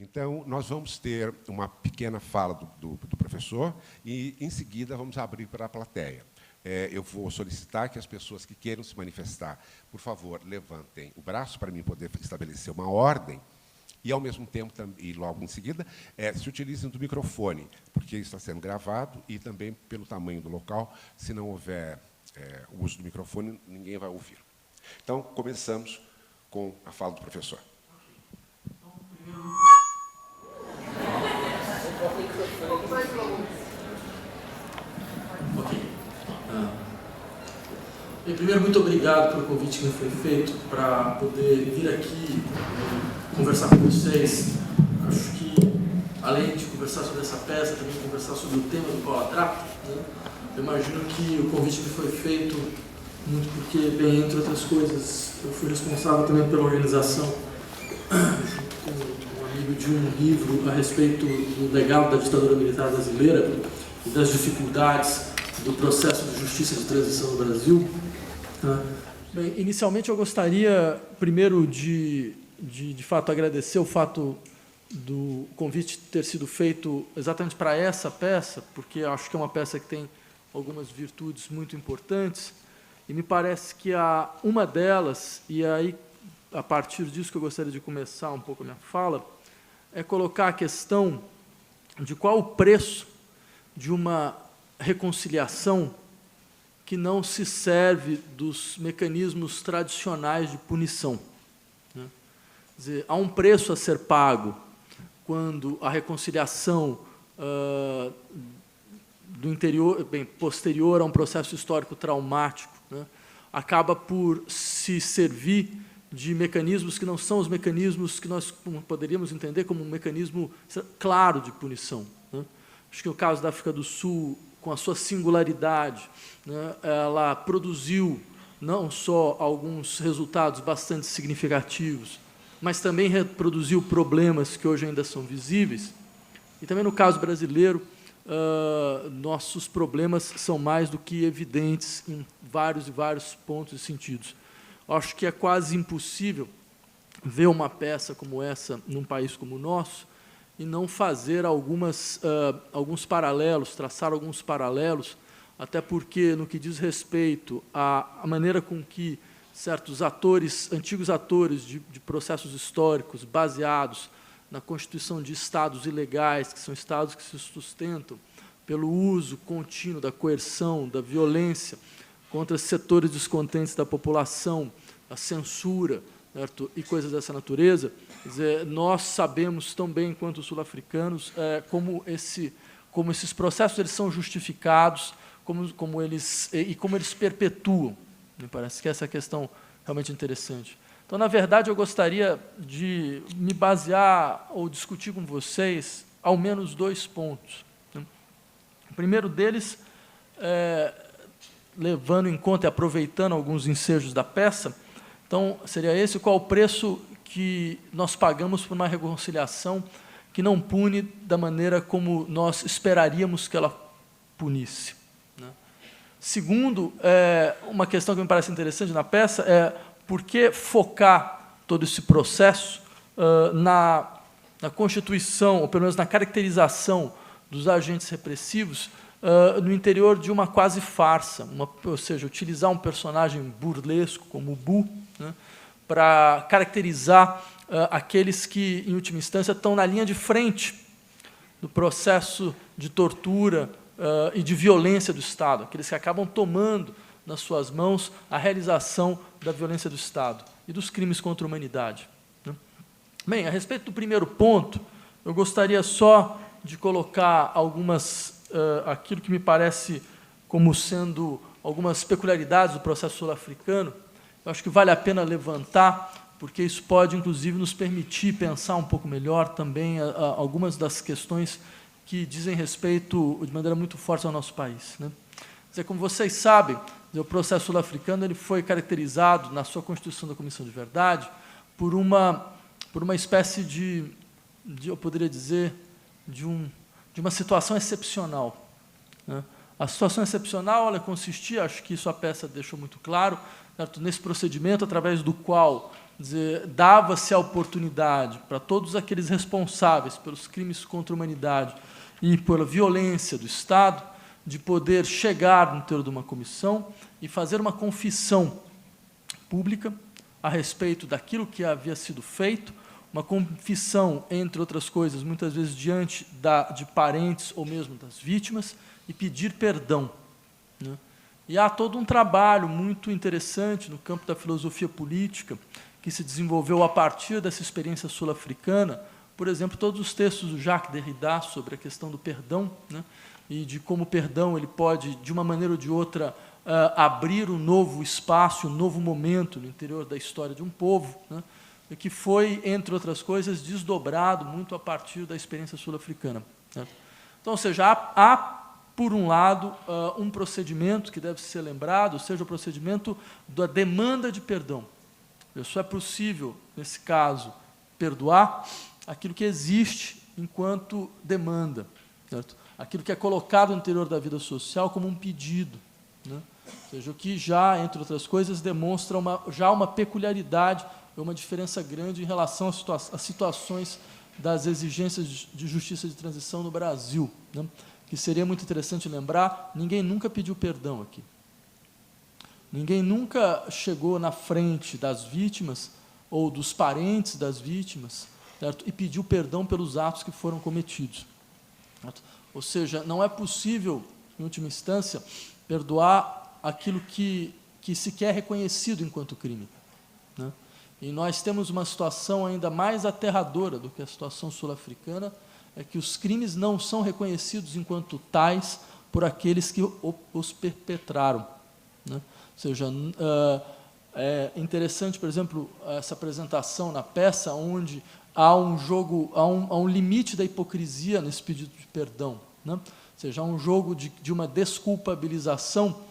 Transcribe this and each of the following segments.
Então, nós vamos ter uma pequena fala do professor e, em seguida, vamos abrir para a plateia. Eu vou solicitar que as pessoas que queiram se manifestar, por favor, levantem o braço para mim poder estabelecer uma ordem e, ao mesmo tempo, e logo em seguida, se utilizem do microfone, porque isso está sendo gravado, e também pelo tamanho do local, se não houver o uso do microfone, ninguém vai ouvir. Então, começamos com a fala do professor. Primeiro, muito obrigado pelo convite que me foi feito para poder vir aqui conversar com vocês. Acho que, além de conversar sobre essa peça, também conversar sobre o tema do qual ela trata, né? Eu imagino que o convite me foi feito muito porque, bem, entre outras coisas, eu fui responsável também pela organização, junto com um amigo, de um livro a respeito do legado da ditadura militar brasileira e das dificuldades do processo de justiça de transição no Brasil. Bem, inicialmente eu gostaria, primeiro, de fato, agradecer o fato do convite ter sido feito exatamente para essa peça, porque acho que é uma peça que tem algumas virtudes muito importantes, e me parece que há uma delas, e aí, a partir disso que eu gostaria de começar um pouco a minha fala, é colocar a questão de qual o preço de uma reconciliação que não se serve dos mecanismos tradicionais de punição. Quer dizer, há um preço a ser pago quando a reconciliação do interior, posterior a um processo histórico traumático, né, acaba por se servir de mecanismos que não são os mecanismos que nós poderíamos entender como um mecanismo claro de punição, né. Acho que no caso da África do Sul, com a sua singularidade, né, ela produziu não só alguns resultados bastante significativos, mas também reproduziu problemas que hoje ainda são visíveis. E também no caso brasileiro, nossos problemas são mais do que evidentes em vários e vários pontos e sentidos. Acho que é quase impossível ver uma peça como essa num país como o nosso e não fazer alguns paralelos, traçar alguns paralelos, até porque, no que diz respeito à maneira com que certos atores, antigos atores de processos históricos baseados na constituição de estados ilegais, que são estados que se sustentam pelo uso contínuo da coerção, da violência contra setores descontentes da população, a censura, certo? E coisas dessa natureza, quer dizer, nós sabemos tão bem quanto os sul-africanos como esses processos eles são justificados, como eles perpetuam. Me parece que essa é a questão realmente interessante. Então, na verdade, eu gostaria de me basear ou discutir com vocês ao menos 2 pontos. O primeiro deles, levando em conta e aproveitando alguns ensejos da peça, então, seria esse: qual o preço que nós pagamos por uma reconciliação que não pune da maneira como nós esperaríamos que ela punisse, né? Segundo, uma questão que me parece interessante na peça é por que focar todo esse processo na constituição, ou pelo menos na caracterização dos agentes repressivos no interior de uma quase farsa, ou seja, utilizar um personagem burlesco como o Bu, né, para caracterizar aqueles que, em última instância, estão na linha de frente do processo de tortura e de violência do Estado, aqueles que acabam tomando nas suas mãos a realização da violência do Estado e dos crimes contra a humanidade, né. Bem, a respeito do primeiro ponto, eu gostaria só de colocar aquilo que me parece como sendo algumas peculiaridades do processo sul-africano. Eu acho que vale a pena levantar, porque isso pode, inclusive, nos permitir pensar um pouco melhor também algumas das questões que dizem respeito, de maneira muito forte, ao nosso país, né? Quer dizer, como vocês sabem, o processo sul-africano ele foi caracterizado, na sua Constituição da Comissão de Verdade, por uma espécie eu poderia dizer, de uma situação excepcional, né? A situação excepcional ela consistia, acho que isso a peça deixou muito claro, certo? Nesse procedimento através do qual dava-se a oportunidade para todos aqueles responsáveis pelos crimes contra a humanidade e pela violência do Estado de poder chegar no interior de uma comissão e fazer uma confissão pública a respeito daquilo que havia sido feito, uma confissão, entre outras coisas, muitas vezes diante de parentes ou mesmo das vítimas, e pedir perdão, né? E há todo um trabalho muito interessante no campo da filosofia política que se desenvolveu a partir dessa experiência sul-africana, por exemplo, todos os textos do Jacques Derrida sobre a questão do perdão, né? E de como o perdão ele pode, de uma maneira ou de outra, abrir um novo espaço, um novo momento no interior da história de um povo, né? E que foi, entre outras coisas, desdobrado muito a partir da experiência sul-africana, né? Então, ou seja, há, por um lado, um procedimento que deve ser lembrado, ou seja, o procedimento da demanda de perdão. Só é possível, nesse caso, perdoar aquilo que existe enquanto demanda, certo? Aquilo que é colocado no interior da vida social como um pedido, né? Ou seja, o que já, entre outras coisas, demonstra já uma peculiaridade, uma diferença grande em relação às situações das exigências de justiça de transição no Brasil, né? Que seria muito interessante lembrar, ninguém nunca pediu perdão aqui. Ninguém nunca chegou na frente das vítimas ou dos parentes das vítimas, certo? E pediu perdão pelos atos que foram cometidos, certo? Ou seja, não é possível, em última instância, perdoar aquilo que sequer é reconhecido enquanto crime, né? E nós temos uma situação ainda mais aterradora do que a situação sul-africana, é que os crimes não são reconhecidos enquanto tais por aqueles que os perpetraram, né? Ou seja, é interessante, por exemplo, essa apresentação na peça, onde há um limite da hipocrisia nesse pedido de perdão, né? Ou seja, há um jogo de uma desculpabilização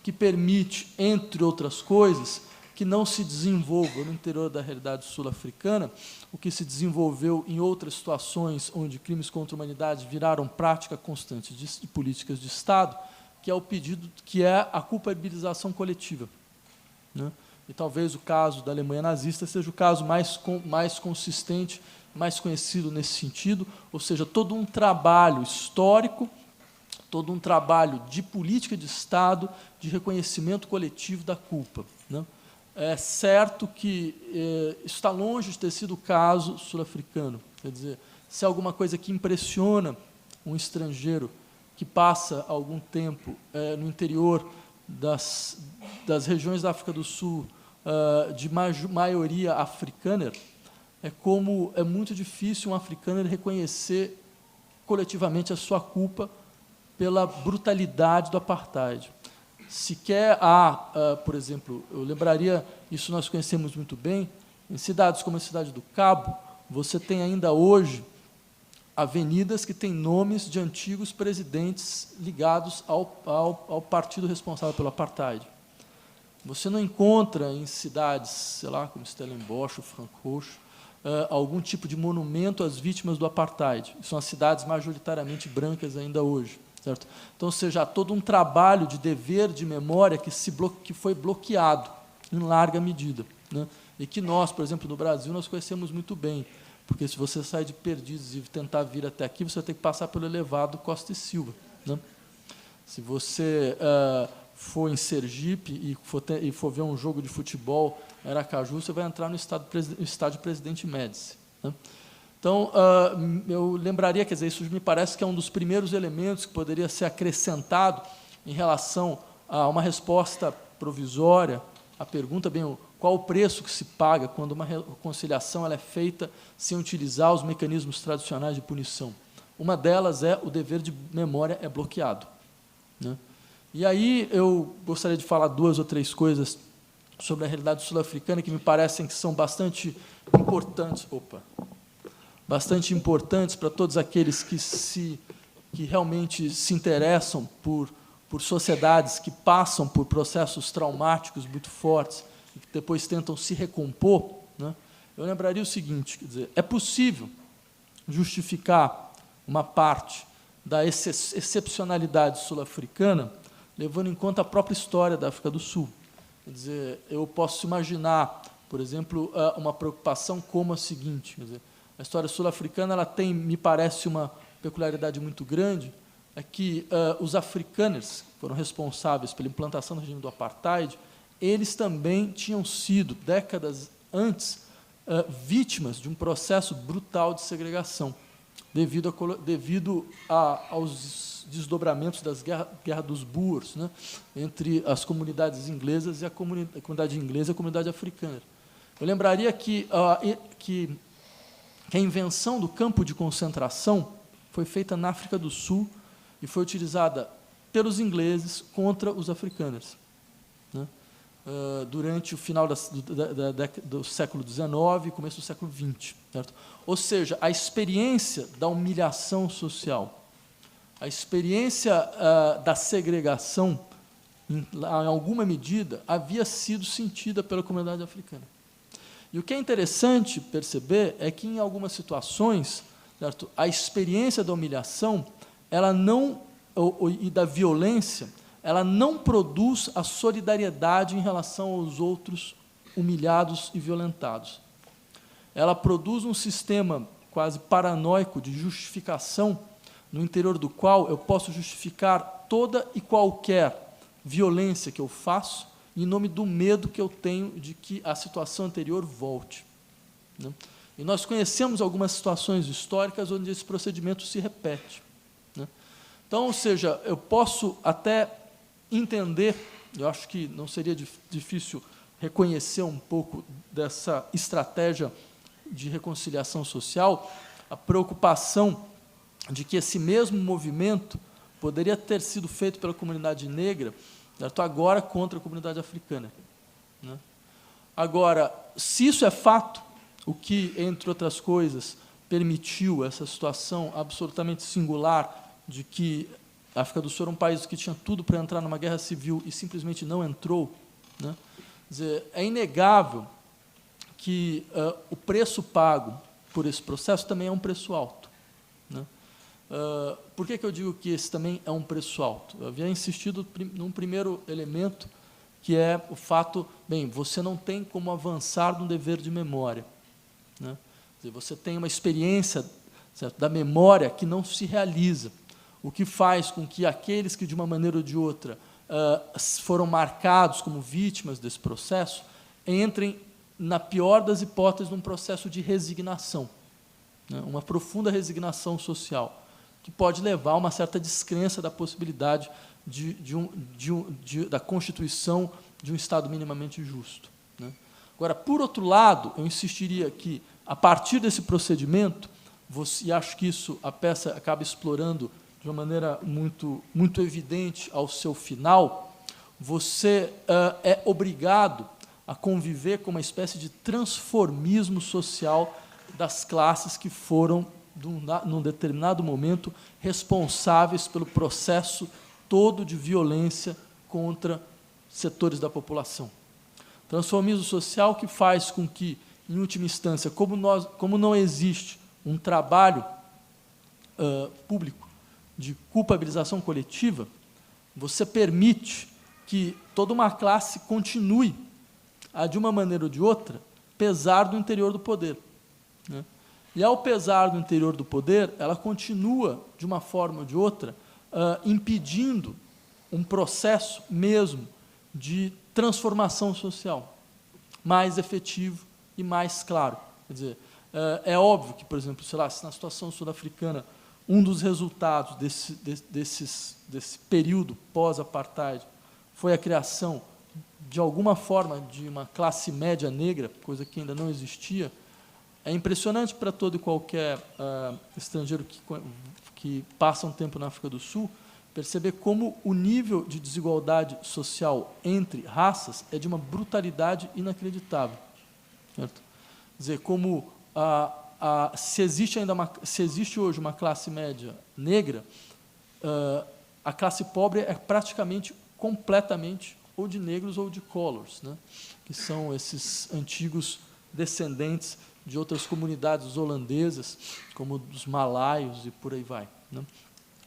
que permite, entre outras coisas, que não se desenvolva no interior da realidade sul-africana o que se desenvolveu em outras situações onde crimes contra a humanidade viraram prática constante de políticas de Estado, que é o pedido, que é a culpabilização coletiva, né? E talvez o caso da Alemanha nazista seja o caso mais consistente, mais conhecido nesse sentido, ou seja, todo um trabalho histórico, todo um trabalho de política de Estado, de reconhecimento coletivo da culpa, né? É certo que isso está longe de ter sido o caso sul-africano. Quer dizer, se há alguma coisa que impressiona um estrangeiro que passa algum tempo no interior das regiões da África do Sul, de maioria africana, é como é muito difícil um africano reconhecer coletivamente a sua culpa pela brutalidade do apartheid. Sequer há, por exemplo, eu lembraria, isso nós conhecemos muito bem, em cidades como a cidade do Cabo, você tem ainda hoje avenidas que têm nomes de antigos presidentes ligados ao partido responsável pelo apartheid. Você não encontra em cidades, sei lá, como Stellenbosch ou Frankfurt, algum tipo de monumento às vítimas do apartheid. São as cidades majoritariamente brancas ainda hoje, certo? Então, ou seja, há todo um trabalho de dever de memória que foi bloqueado em larga medida, né? E que nós, por exemplo, no Brasil, nós conhecemos muito bem, porque se você sai de Perdizes e tentar vir até aqui, você tem que passar pelo elevado Costa e Silva, né? Se você for em Sergipe e for ver um jogo de futebol em Aracaju, você vai entrar no estádio Presidente Médici, né? Então, eu lembraria, quer dizer, isso me parece que é um dos primeiros elementos que poderia ser acrescentado em relação a uma resposta provisória à pergunta, bem, qual o preço que se paga quando uma reconciliação ela é feita sem utilizar os mecanismos tradicionais de punição. Uma delas é o dever de memória é bloqueado, né? E aí eu gostaria de falar 2 ou 3 coisas sobre a realidade sul-africana que me parecem que são bastante importantes. Bastante importantes para todos aqueles que realmente se interessam por sociedades que passam por processos traumáticos muito fortes e que depois tentam se recompor, né? Eu lembraria o seguinte, quer dizer, é possível justificar uma parte da excepcionalidade sul-africana levando em conta a própria história da África do Sul. Quer dizer, eu posso imaginar por exemplo, uma preocupação como a seguinte, quer dizer, a história sul-africana ela tem, me parece, uma peculiaridade muito grande, é que os afrikaners, que foram responsáveis pela implantação do regime do apartheid, eles também tinham sido, décadas antes, vítimas de um processo brutal de segregação, devido aos desdobramentos das guerra dos Boers, né, entre as comunidades inglesas e a comunidade inglesa e a comunidade africana. Eu lembraria que a invenção do campo de concentração foi feita na África do Sul e foi utilizada pelos ingleses contra os afrikaners, né, durante o final do século XIX e começo do século XX. Certo? Ou seja, a experiência da humilhação social, a experiência da segregação, em alguma medida, havia sido sentida pela comunidade africana. E o que é interessante perceber é que, em algumas situações, certo, a experiência da humilhação ela não, e da violência, ela não produz a solidariedade em relação aos outros humilhados e violentados. Ela produz um sistema quase paranoico de justificação, no interior do qual eu posso justificar toda e qualquer violência que eu faço em nome do medo que eu tenho de que a situação anterior volte, né? E nós conhecemos algumas situações históricas onde esse procedimento se repete, né? Então, ou seja, eu posso até entender, eu acho que não seria difícil reconhecer um pouco dessa estratégia de reconciliação social, a preocupação de que esse mesmo movimento poderia ter sido feito pela comunidade negra, certo? Agora contra a comunidade africana, né? Agora, se isso é fato, o que, entre outras coisas, permitiu essa situação absolutamente singular de que a África do Sul era um país que tinha tudo para entrar numa guerra civil e simplesmente não entrou, né? Quer dizer, é inegável que o preço pago por esse processo também é um preço alto, né? Por que eu digo que esse também é um preço alto? Eu havia insistido num primeiro elemento, que é o fato, bem, você não tem como avançar no dever de memória, né? Quer dizer, você tem uma experiência, certo, da memória que não se realiza, o que faz com que aqueles que, de uma maneira ou de outra, foram marcados como vítimas desse processo, entrem, na pior das hipóteses, num processo de resignação, né? Uma profunda resignação social, que pode levar a uma certa descrença da possibilidade da constituição de um Estado minimamente justo, né? Agora, por outro lado, eu insistiria que, a partir desse procedimento, e acho que isso a peça acaba explorando de uma maneira muito evidente ao seu final, você é obrigado a conviver com uma espécie de transformismo social das classes que foram, num determinado momento, responsáveis pelo processo todo de violência contra setores da população. Transformismo social que faz com que, em última instância, como não existe um trabalho público de culpabilização coletiva, você permite que toda uma classe continue a, de uma maneira ou de outra, pesar do interior do poder, né? E, ao pesar do interior do poder, ela continua, de uma forma ou de outra, impedindo um processo mesmo de transformação social mais efetivo e mais claro. Quer dizer, é óbvio que, por exemplo, sei lá, se na situação sul-africana um dos resultados desse período pós-apartheid foi a criação, de alguma forma, de uma classe média negra, coisa que ainda não existia, é impressionante para todo e qualquer estrangeiro que passa um tempo na África do Sul perceber como o nível de desigualdade social entre raças é de uma brutalidade inacreditável, certo? Quer dizer, como se existe hoje uma classe média negra, a classe pobre é praticamente completamente ou de negros ou de colors, né? Que são esses antigos descendentes de outras comunidades holandesas, como os malaios e por aí vai, né?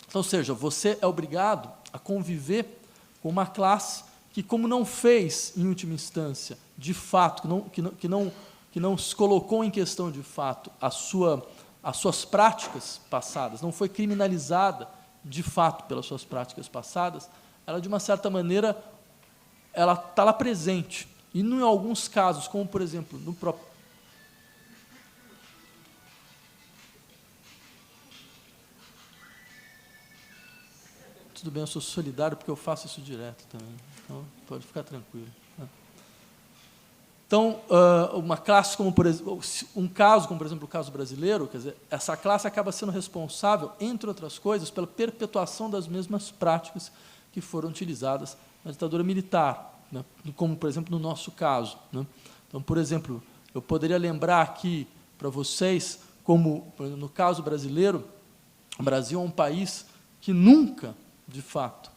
Então, ou seja, você é obrigado a conviver com uma classe que, como não fez, em última instância, de fato, que não se colocou em questão, de fato, as suas práticas passadas, não foi criminalizada, de fato, pelas suas práticas passadas, ela, de uma certa maneira, ela está lá presente. E, em alguns casos, como, por exemplo, no próprio... Tudo bem, eu sou solidário porque eu faço isso direto também. Então, pode ficar tranquilo. Então, uma classe como, por exemplo, um caso como, por exemplo, o caso brasileiro, quer dizer, essa classe acaba sendo responsável, entre outras coisas, pela perpetuação das mesmas práticas que foram utilizadas na ditadura militar, né? Como, por exemplo, no nosso caso, né? Então, por exemplo, eu poderia lembrar aqui para vocês, como no caso brasileiro, o Brasil é um país que nunca, de fato,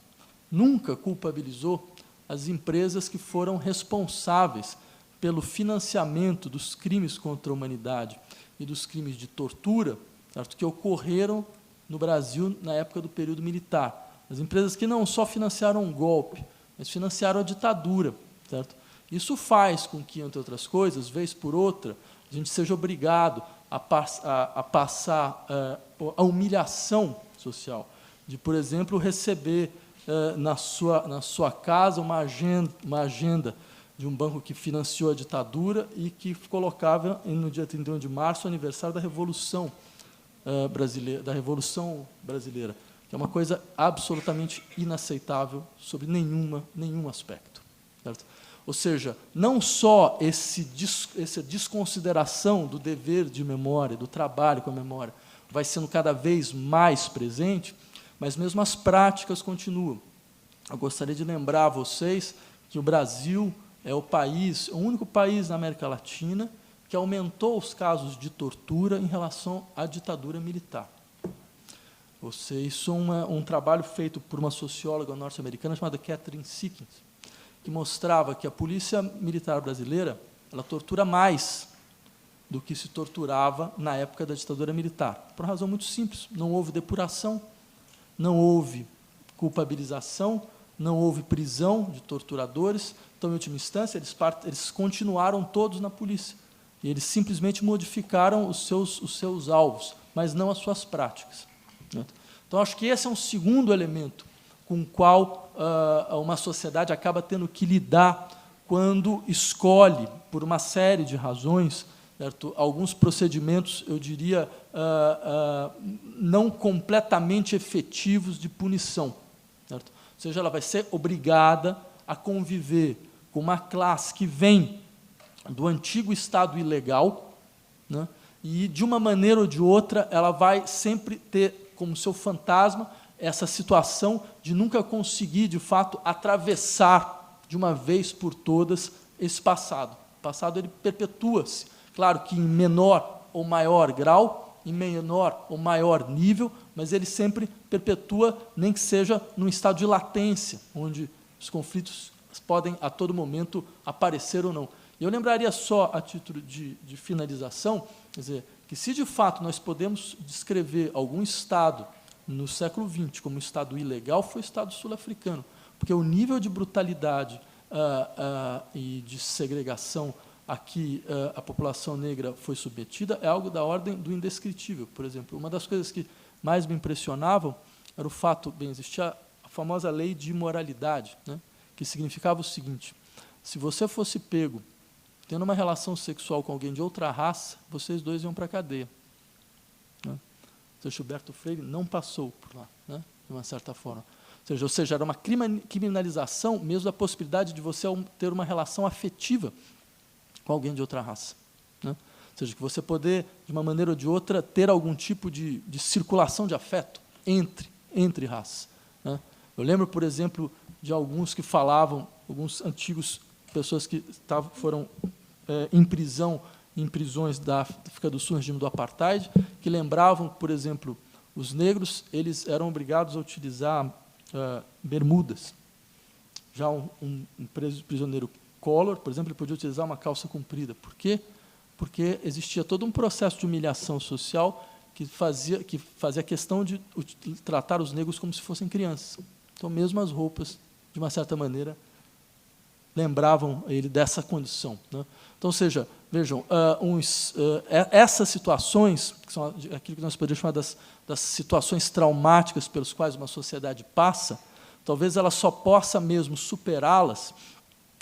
nunca culpabilizou as empresas que foram responsáveis pelo financiamento dos crimes contra a humanidade e dos crimes de tortura, certo, que ocorreram no Brasil na época do período militar. As empresas que não só financiaram um golpe, mas financiaram a ditadura. Certo? Isso faz com que, entre outras coisas, vez por outra, a gente seja obrigado a passar a humilhação social, de, por exemplo, receber na sua casa uma agenda de um banco que financiou a ditadura e que colocava, no dia 31 de março, o aniversário da Revolução Brasileira, que é uma coisa absolutamente inaceitável sob nenhum aspecto. Certo? Ou seja, não só essa desconsideração do dever de memória, do trabalho com a memória, vai sendo cada vez mais presente, mas mesmo as práticas continuam. Eu gostaria de lembrar a vocês que o Brasil é o único país na América Latina que aumentou os casos de tortura em relação à ditadura militar. Isso é um trabalho feito por uma socióloga norte-americana chamada Catherine Sickins, que mostrava que a polícia militar brasileira ela tortura mais do que se torturava na época da ditadura militar. Por uma razão muito simples, não houve depuração, não houve culpabilização, não houve prisão de torturadores. Então, em última instância, eles continuaram todos na polícia. E eles simplesmente modificaram os seus alvos, mas não as suas práticas. Então, acho que esse é um segundo elemento com o qual uma sociedade acaba tendo que lidar quando escolhe, por uma série de razões, certo, alguns procedimentos, eu diria, não completamente efetivos de punição. Certo? Ou seja, ela vai ser obrigada a conviver com uma classe que vem do antigo Estado ilegal, né, e, de uma maneira ou de outra, ela vai sempre ter como seu fantasma essa situação de nunca conseguir, de fato, atravessar de uma vez por todas esse passado. O passado ele perpetua-se, claro que em menor ou maior grau, em menor ou maior nível, mas ele sempre perpetua, nem que seja num estado de latência, onde os conflitos podem, a todo momento, aparecer ou não. E eu lembraria só, a título de finalização, quer dizer, que se, de fato, nós podemos descrever algum Estado no século XX como um Estado ilegal, foi o Estado sul-africano, porque o nível de brutalidade e de segregação a que a população negra foi submetida é algo da ordem do indescritível. Por exemplo, uma das coisas que mais me impressionavam era o fato, existia a famosa lei de imoralidade, né, que significava o seguinte: se você fosse pego tendo uma relação sexual com alguém de outra raça, vocês dois iam para a cadeia. Né? O Sr. Gilberto Freire não passou por lá, né, de uma certa forma. Ou seja, era uma criminalização mesmo da possibilidade de você ter uma relação afetiva com alguém de outra raça. Né? Ou seja, que você poder, de uma maneira ou de outra, ter algum tipo de circulação de afeto entre raças. Né? Eu lembro, por exemplo, de alguns que falavam, alguns antigos pessoas que foram em prisões da África do Sul, no regime do apartheid, que lembravam, por exemplo, os negros eles eram obrigados a utilizar bermudas. Já um prisioneiro Collor, por exemplo, ele podia utilizar uma calça comprida. Por quê? Porque existia todo um processo de humilhação social que fazia questão de tratar os negros como se fossem crianças. Então, mesmo as roupas, de uma certa maneira, lembravam ele dessa condição, né? Então, ou seja, vejam, essas situações, que são aquilo que nós poderíamos chamar das situações traumáticas pelas quais uma sociedade passa, talvez ela só possa mesmo superá-las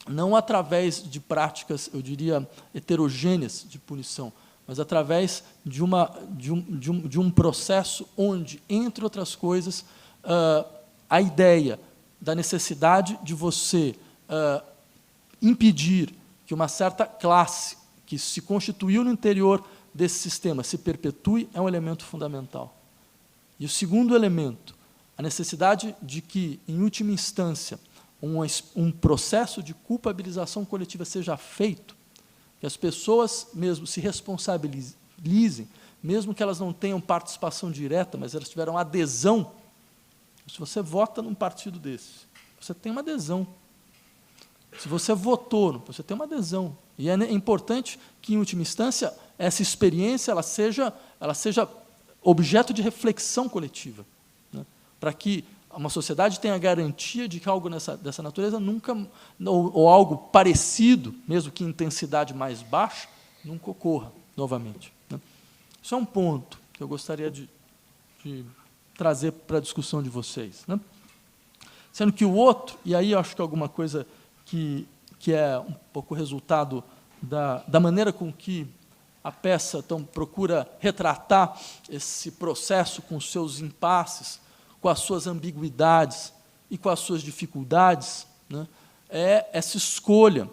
não através de práticas, eu diria, heterogêneas de punição, mas através de um processo onde, entre outras coisas, a ideia da necessidade de você impedir que uma certa classe que se constituiu no interior desse sistema se perpetue é um elemento fundamental. E o segundo elemento, a necessidade de que, em última instância, um processo de culpabilização coletiva seja feito, que as pessoas mesmo se responsabilizem, mesmo que elas não tenham participação direta, mas elas tiveram adesão. Se você vota num partido desse, você tem uma adesão. Se você votou, você tem uma adesão. E é importante que, em última instância, essa experiência ela seja objeto de reflexão coletiva, né? Para que uma sociedade tenha a garantia de que algo dessa natureza nunca, ou algo parecido, mesmo que em intensidade mais baixa, nunca ocorra novamente, né? Isso é um ponto que eu gostaria de trazer para a discussão de vocês, né? Sendo que o outro, e aí eu acho que é alguma coisa que é um pouco resultado da maneira com que a peça então, procura retratar esse processo com os seus impasses, com as suas ambiguidades e com as suas dificuldades, né, é essa escolha,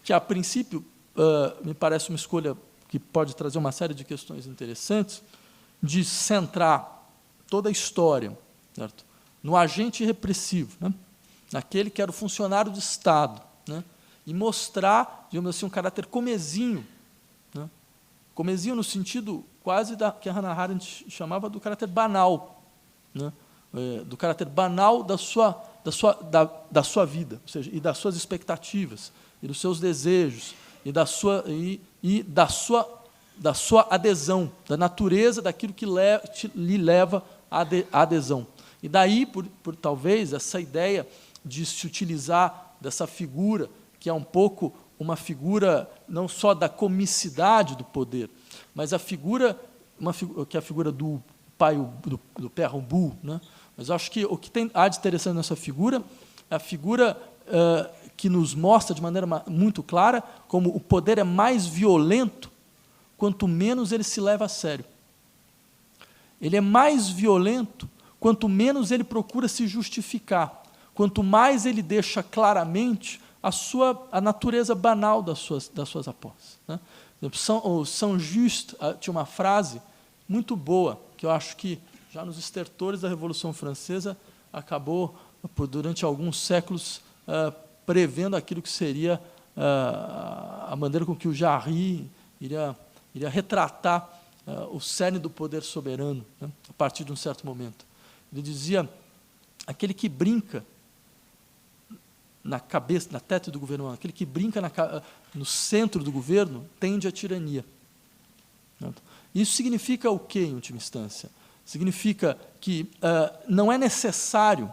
que, a princípio, me parece uma escolha que pode trazer uma série de questões interessantes, de centrar toda a história, certo, no agente repressivo, né, naquele que era o funcionário de Estado, né, e mostrar, digamos assim, um caráter comezinho, né, comezinho no sentido quase que a Hannah Arendt chamava do caráter banal, né, do caráter banal da sua vida, ou seja, e das suas expectativas, e dos seus desejos, e da sua adesão, da natureza daquilo que lhe leva à adesão. E daí, por talvez, essa ideia de se utilizar dessa figura, que é um pouco uma figura não só da comicidade do poder, mas a figura, que é a figura do pai, do père Ubu, né? Mas eu acho que o que há de interessante nessa figura é a figura que nos mostra de maneira muito clara como o poder é mais violento quanto menos ele se leva a sério. Ele é mais violento quanto menos ele procura se justificar, quanto mais ele deixa claramente a natureza banal das suas apostas, né? O Saint-Just tinha uma frase muito boa, que eu acho que, já nos estertores da Revolução Francesa, acabou, durante alguns séculos, prevendo aquilo que seria a maneira com que o Jarry iria retratar o cerne do poder soberano, né, a partir de um certo momento. Ele dizia, aquele que brinca na cabeça, na testa do governo, aquele que brinca no centro do governo, tende à tirania. Isso significa o quê, em última instância? Significa que não é necessário,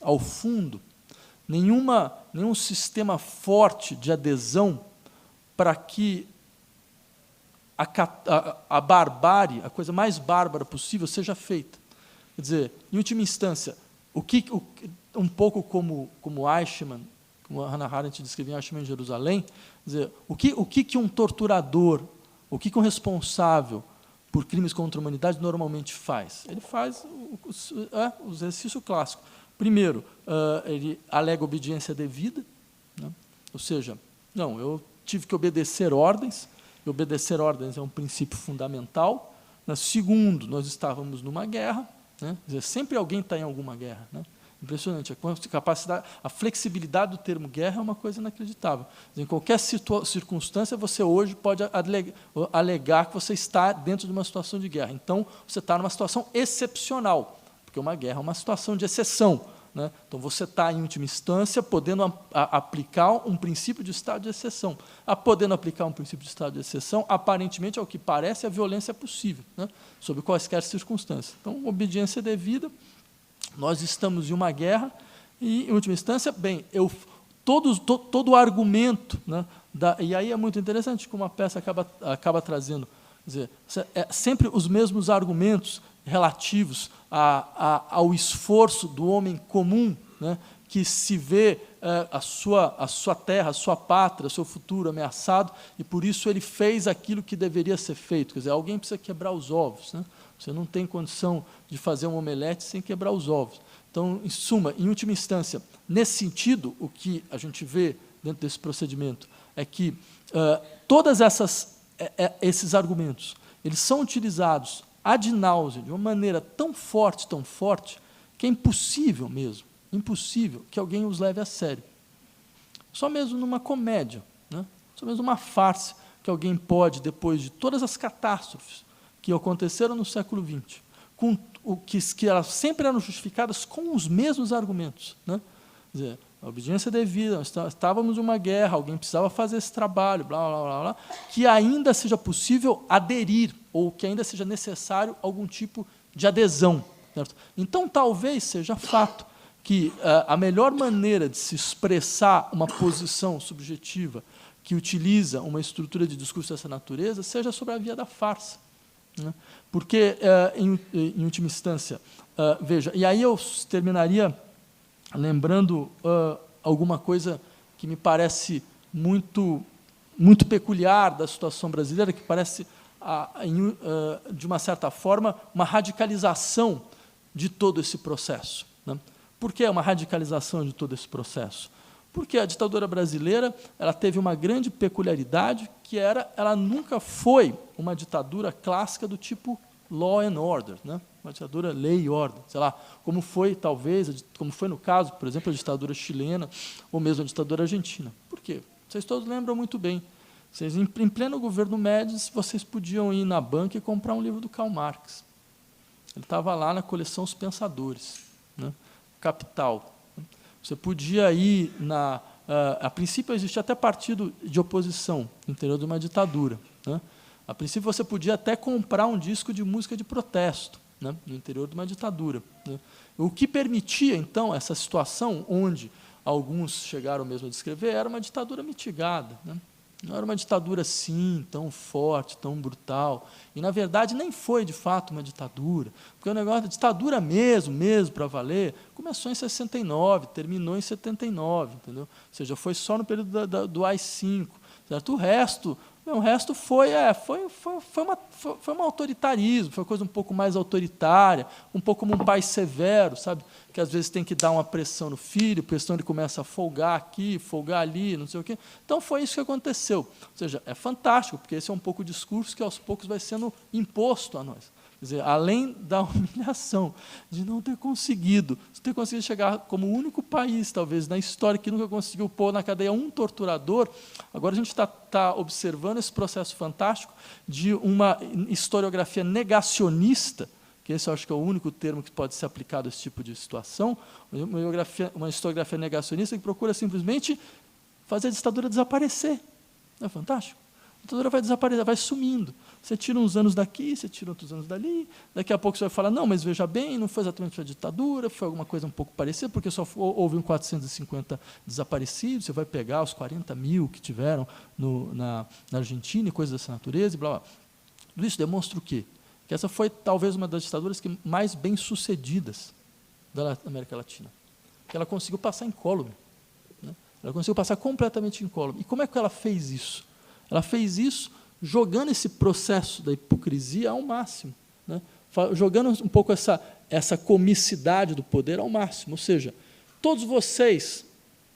ao fundo, nenhum sistema forte de adesão para que a barbárie, a coisa mais bárbara possível, seja feita. Quer dizer, em última instância, um pouco como Eichmann, como a Hannah Arendt descrevia em Eichmann em Jerusalém, quer dizer, o que um torturador, o que um responsável por crimes contra a humanidade normalmente faz? Ele faz o exercício clássico. Primeiro, ele alega obediência devida, né? Ou seja, não, eu tive que obedecer ordens, e obedecer ordens é um princípio fundamental. Segundo, nós estávamos numa guerra, né? Quer dizer, sempre alguém está em alguma guerra, né? Impressionante, a flexibilidade do termo guerra é uma coisa inacreditável. Em qualquer circunstância, você hoje pode alegar que você está dentro de uma situação de guerra. Então, você está numa situação excepcional, porque uma guerra é uma situação de exceção, né? Então, você está, em última instância, podendo aplicar um princípio de estado de exceção. Podendo aplicar um princípio de estado de exceção, aparentemente, ao que parece, a violência é possível, né? Sob quaisquer circunstâncias. Então, obediência devida. Nós estamos em uma guerra e, em última instância, bem, todo o argumento, né, e aí é muito interessante como a peça acaba trazendo, quer dizer, sempre os mesmos argumentos relativos ao esforço do homem comum, né, que se vê a sua terra, a sua pátria, o seu futuro ameaçado, e por isso ele fez aquilo que deveria ser feito. Quer dizer, alguém precisa quebrar os ovos, né? Você não tem condição de fazer um omelete sem quebrar os ovos. Então, em suma, em última instância, nesse sentido, o que a gente vê dentro desse procedimento é que todos esses argumentos, eles são utilizados ad nauseam, de uma maneira tão forte, que é impossível mesmo, impossível que alguém os leve a sério. Só mesmo numa comédia, né? Só mesmo numa farsa, que alguém pode, depois de todas as catástrofes que aconteceram no século XX, com que elas sempre eram justificadas com os mesmos argumentos, né? Quer dizer, a obediência devida, estávamos em uma guerra, alguém precisava fazer esse trabalho, blá, blá, blá, blá, que ainda seja possível aderir, ou que ainda seja necessário algum tipo de adesão. Certo? Então, talvez seja fato que a melhor maneira de se expressar uma posição subjetiva que utiliza uma estrutura de discurso dessa natureza seja sobre a via da farsa. Né? Porque, em última instância, veja, e aí eu terminaria lembrando alguma coisa que me parece muito peculiar da situação brasileira, que parece, de uma certa forma, uma radicalização de todo esse processo. Né? Por que uma radicalização de todo esse processo? Porque a ditadura brasileira ela teve uma grande peculiaridade, que ela nunca foi uma ditadura clássica do tipo law and order, né? Uma ditadura lei e ordem, sei lá, como foi, talvez, como foi no caso, por exemplo, a ditadura chilena ou mesmo a ditadura argentina. Por quê? Vocês todos lembram muito bem. Vocês, em pleno governo Médici, vocês podiam ir na banca e comprar um livro do Karl Marx. Ele estava lá na coleção Os Pensadores, né? Capital. Você podia ir a princípio existia até partido de oposição no interior de uma ditadura, né? A princípio você podia até comprar um disco de música de protesto, né, no interior de uma ditadura, né? O que permitia então essa situação onde alguns chegaram mesmo a descrever era uma ditadura mitigada, né? Não era uma ditadura assim tão forte, tão brutal, e na verdade nem foi de fato uma ditadura, porque o negócio da ditadura mesmo para valer começou em 69, terminou em 79, entendeu? Ou seja, foi só no período do AI-5, certo? O resto foi um autoritarismo, foi uma coisa um pouco mais autoritária, um pouco como um pai severo, sabe? Que às vezes tem que dar uma pressão no filho, pressão ele começa a folgar aqui, folgar ali, não sei o quê. Então foi isso que aconteceu. Ou seja, é fantástico, porque esse é um pouco o discurso que aos poucos vai sendo imposto a nós. Quer dizer, além da humilhação de não ter conseguido chegar como o único país, talvez, na história que nunca conseguiu pôr na cadeia um torturador, agora a gente está observando esse processo fantástico de uma historiografia negacionista, que esse eu acho que é o único termo que pode ser aplicado a esse tipo de situação, uma historiografia negacionista que procura simplesmente fazer a ditadura desaparecer. Não é fantástico? A ditadura vai desaparecer, vai sumindo. Você tira uns anos daqui, você tira outros anos dali, daqui a pouco você vai falar, não, mas veja bem, não foi exatamente uma ditadura, foi alguma coisa um pouco parecida, porque só houve 450 desaparecidos, você vai pegar os 40 mil que tiveram na Argentina e coisas dessa natureza, e blá, blá. Tudo isso demonstra o quê? Que essa foi talvez uma das ditaduras mais bem-sucedidas da América Latina, que ela conseguiu passar incólume, né? Ela conseguiu passar completamente incólume. E como é que ela fez isso? Ela fez isso jogando esse processo da hipocrisia ao máximo, né? Jogando um pouco essa comicidade do poder ao máximo. Ou seja, todos vocês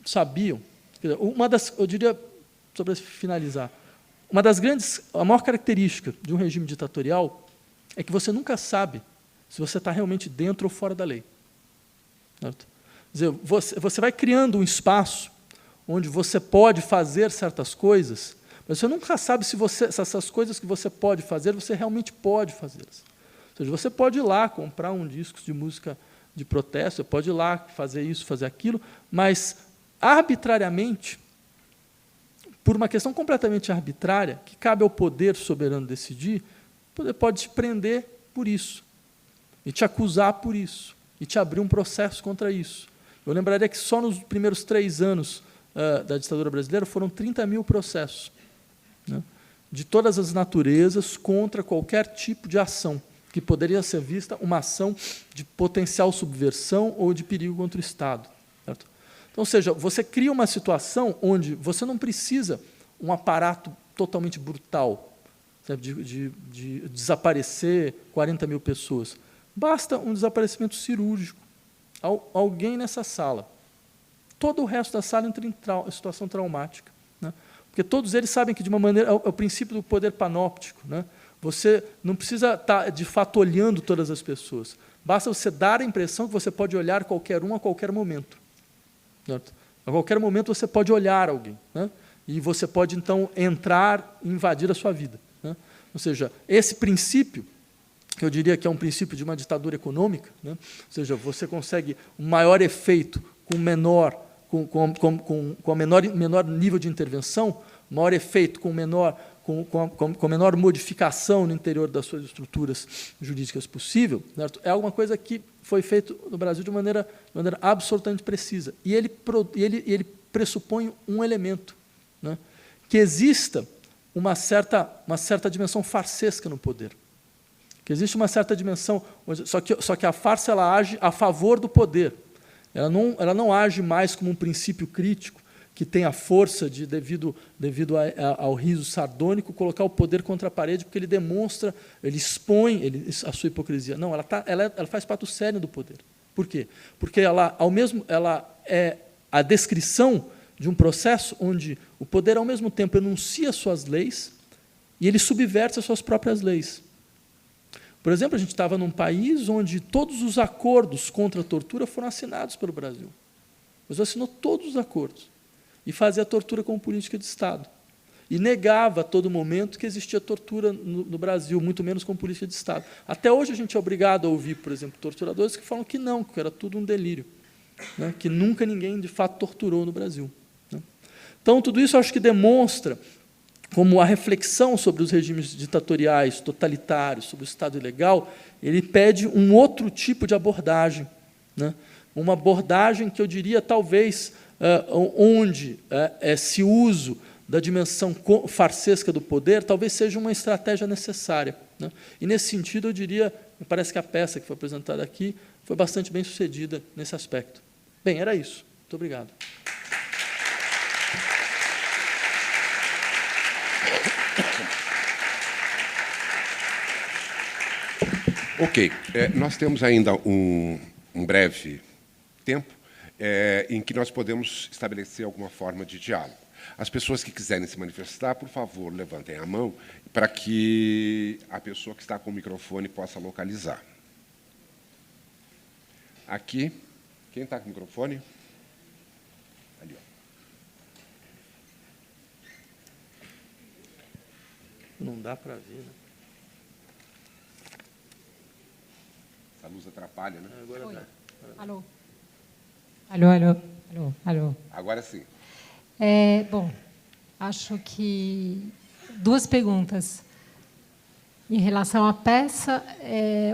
sabiam, eu diria, para finalizar, a maior característica de um regime ditatorial é que você nunca sabe se você está realmente dentro ou fora da lei. Certo? Quer dizer, você vai criando um espaço onde você pode fazer certas coisas, mas você nunca sabe se essas coisas que você pode fazer, você realmente pode fazê-las. Ou seja, você pode ir lá comprar um disco de música de protesto, você pode ir lá fazer isso, fazer aquilo, mas arbitrariamente, por uma questão completamente arbitrária, que cabe ao poder soberano decidir, o poder pode te prender por isso, e te acusar por isso, e te abrir um processo contra isso. Eu lembraria que só nos primeiros 3 anos da ditadura brasileira foram 30 mil processos, né, de todas as naturezas contra qualquer tipo de ação que poderia ser vista uma ação de potencial subversão ou de perigo contra o Estado. Certo? Então, ou seja, você cria uma situação onde você não precisa um aparato totalmente brutal, sabe, de desaparecer 40 mil pessoas. Basta um desaparecimento cirúrgico. Alguém nessa sala. Todo o resto da sala entra em situação traumática, né? Porque todos eles sabem que, de uma maneira, é o princípio do poder panóptico, né? Você não precisa estar, de fato, olhando todas as pessoas. Basta você dar a impressão que você pode olhar qualquer um a qualquer momento. Certo? A qualquer momento você pode olhar alguém, né? E você pode, então, entrar e invadir a sua vida, né? Ou seja, esse princípio, que eu diria que é um princípio de uma ditadura econômica, né? Ou seja, você consegue um maior efeito com menor nível de intervenção, maior efeito com menor modificação no interior das suas estruturas jurídicas possível, certo? É alguma coisa que foi feito no Brasil de maneira absolutamente precisa. E ele pressupõe um elemento, né? Que exista uma certa dimensão farsesca no poder. Que existe uma certa dimensão, só que a farsa ela age a favor do poder. Ela não age mais como um princípio crítico que tem a força de, devido ao riso sardônico, colocar o poder contra a parede, porque ele demonstra, ele expõe a sua hipocrisia. Não, ela faz parte do cerne do poder. Por quê? Porque ela é a descrição de um processo onde o poder, ao mesmo tempo, enuncia suas leis e ele subverte as suas próprias leis. Por exemplo, a gente estava num país onde todos os acordos contra a tortura foram assinados pelo Brasil. O Brasil assinou todos os acordos e fazia a tortura como política de Estado. E negava a todo momento que existia tortura no Brasil, muito menos como política de Estado. Até hoje a gente é obrigado a ouvir, por exemplo, torturadores que falam que não, que era tudo um delírio, né, que nunca ninguém, de fato, torturou no Brasil, né. Então, tudo isso eu acho que demonstra como a reflexão sobre os regimes ditatoriais, totalitários, sobre o Estado ilegal, ele pede um outro tipo de abordagem, né? Uma abordagem que eu diria, talvez, onde esse uso da dimensão farsesca do poder talvez seja uma estratégia necessária, né? E, nesse sentido, eu diria, me parece que a peça que foi apresentada aqui foi bastante bem sucedida nesse aspecto. Bem, era isso. Muito obrigado. Ok, nós temos ainda um breve tempo em que nós podemos estabelecer alguma forma de diálogo. As pessoas que quiserem se manifestar, por favor, levantem a mão para que a pessoa que está com o microfone possa localizar. Aqui, quem está com o microfone? Ali, ó. Não dá para ver, né? A luz atrapalha, né? Agora dá. Alô? Alô, alô, alô, alô. Agora sim. Bom, acho que duas perguntas. Em relação à peça,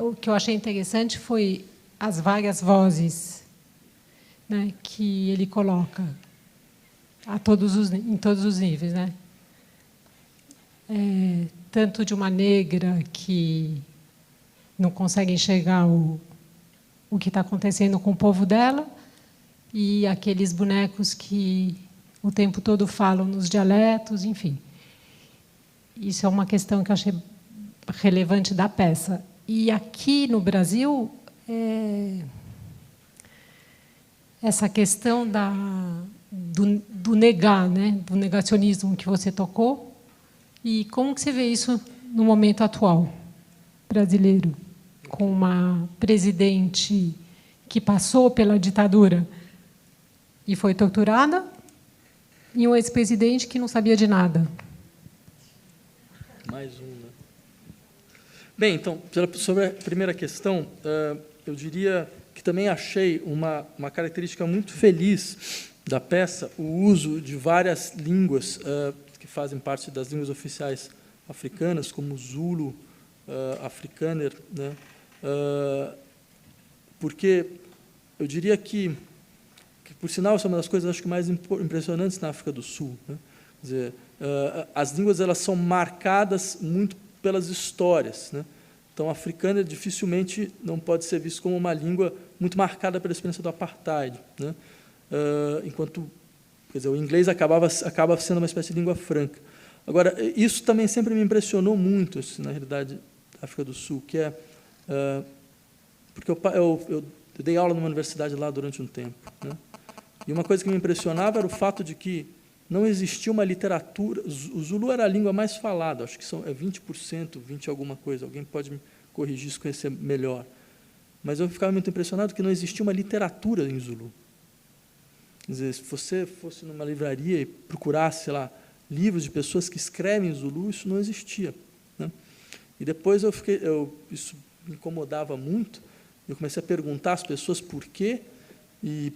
o que eu achei interessante foi as várias vozes, né, que ele coloca em todos os níveis, né? Tanto de uma negra que não consegue enxergar o que está acontecendo com o povo dela, e aqueles bonecos que o tempo todo falam nos dialetos, enfim. Isso é uma questão que eu achei relevante da peça. E aqui no Brasil, essa questão do negar, né, do negacionismo que você tocou, e como que você vê isso no momento atual brasileiro, com uma presidente que passou pela ditadura e foi torturada, e um ex-presidente que não sabia de nada. Mais um, né? Bem, então, sobre a primeira questão, eu diria que também achei uma característica muito feliz da peça, o uso de várias línguas que fazem parte das línguas oficiais africanas, como o Zulu, Afrikaner, né? Porque eu diria que Por sinal, essa é uma das coisas, acho que, mais impressionantes na África do Sul, né? Quer dizer, as línguas elas são marcadas muito pelas histórias, né? Então, o africano dificilmente não pode ser visto como uma língua muito marcada pela experiência do apartheid, né? Enquanto, quer dizer, o inglês acaba sendo uma espécie de língua franca. Agora, isso também sempre me impressionou muito, assim, na realidade, da África do Sul, que é... porque eu dei aula numa universidade lá durante um tempo, né? E uma coisa que me impressionava era o fato de que não existia uma literatura... O Zulu era a língua mais falada, acho que é 20%, 20 alguma coisa, alguém pode me corrigir se conhecer melhor. Mas eu ficava muito impressionado que não existia uma literatura em Zulu. Quer dizer, se você fosse numa livraria e procurasse, sei lá, livros de pessoas que escrevem em Zulu, isso não existia, né? E depois isso me incomodava muito, eu comecei a perguntar às pessoas por quê, e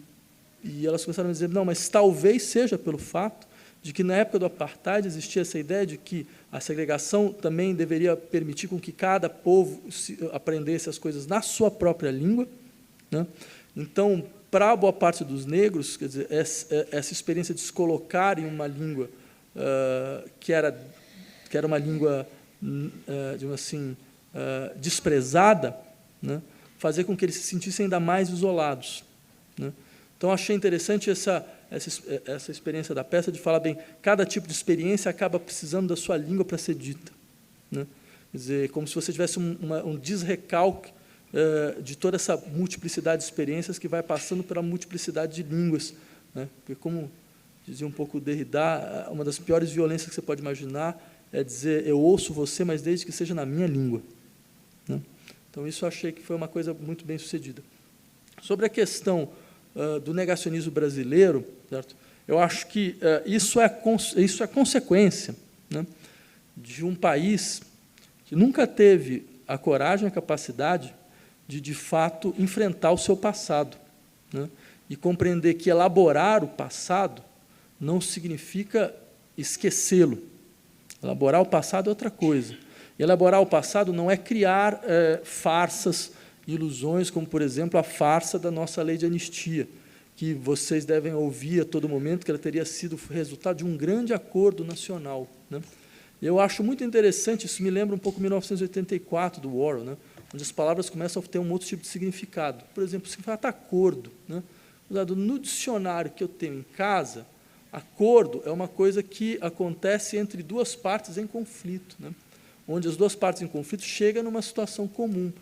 elas começaram a dizer, não, mas talvez seja pelo fato de que, na época do apartheid, existia essa ideia de que a segregação também deveria permitir com que cada povo aprendesse as coisas na sua própria língua, né? Então, para a boa parte dos negros, quer dizer, essa experiência de se colocar em uma língua que era uma língua, digamos assim, desprezada, né, fazer com que eles se sentissem ainda mais isolados, né? Então, achei interessante essa experiência da peça de falar, bem, cada tipo de experiência acaba precisando da sua língua para ser dita, né? Quer dizer, como se você tivesse um desrecalque de toda essa multiplicidade de experiências que vai passando pela multiplicidade de línguas, né? Porque, como dizia um pouco o Derrida, uma das piores violências que você pode imaginar é dizer, eu ouço você, mas desde que seja na minha língua, né? Então, isso eu achei que foi uma coisa muito bem sucedida. Sobre a questão do negacionismo brasileiro, certo? Eu acho que isso é consequência, né, de um país que nunca teve a coragem e a capacidade de fato, enfrentar o seu passado, né, e compreender que elaborar o passado não significa esquecê-lo. Elaborar o passado é outra coisa. E elaborar o passado não é criar farsas, ilusões, como, por exemplo, a farsa da nossa lei de anistia, que vocês devem ouvir a todo momento, que ela teria sido resultado de um grande acordo nacional, né? Eu acho muito interessante, isso me lembra um pouco 1984, do Orwell, né, onde as palavras começam a ter um outro tipo de significado. Por exemplo, o significado acordo, né? No dicionário que eu tenho em casa, acordo é uma coisa que acontece entre duas partes em conflito, né, onde as duas partes em conflito chegam numa situação comum.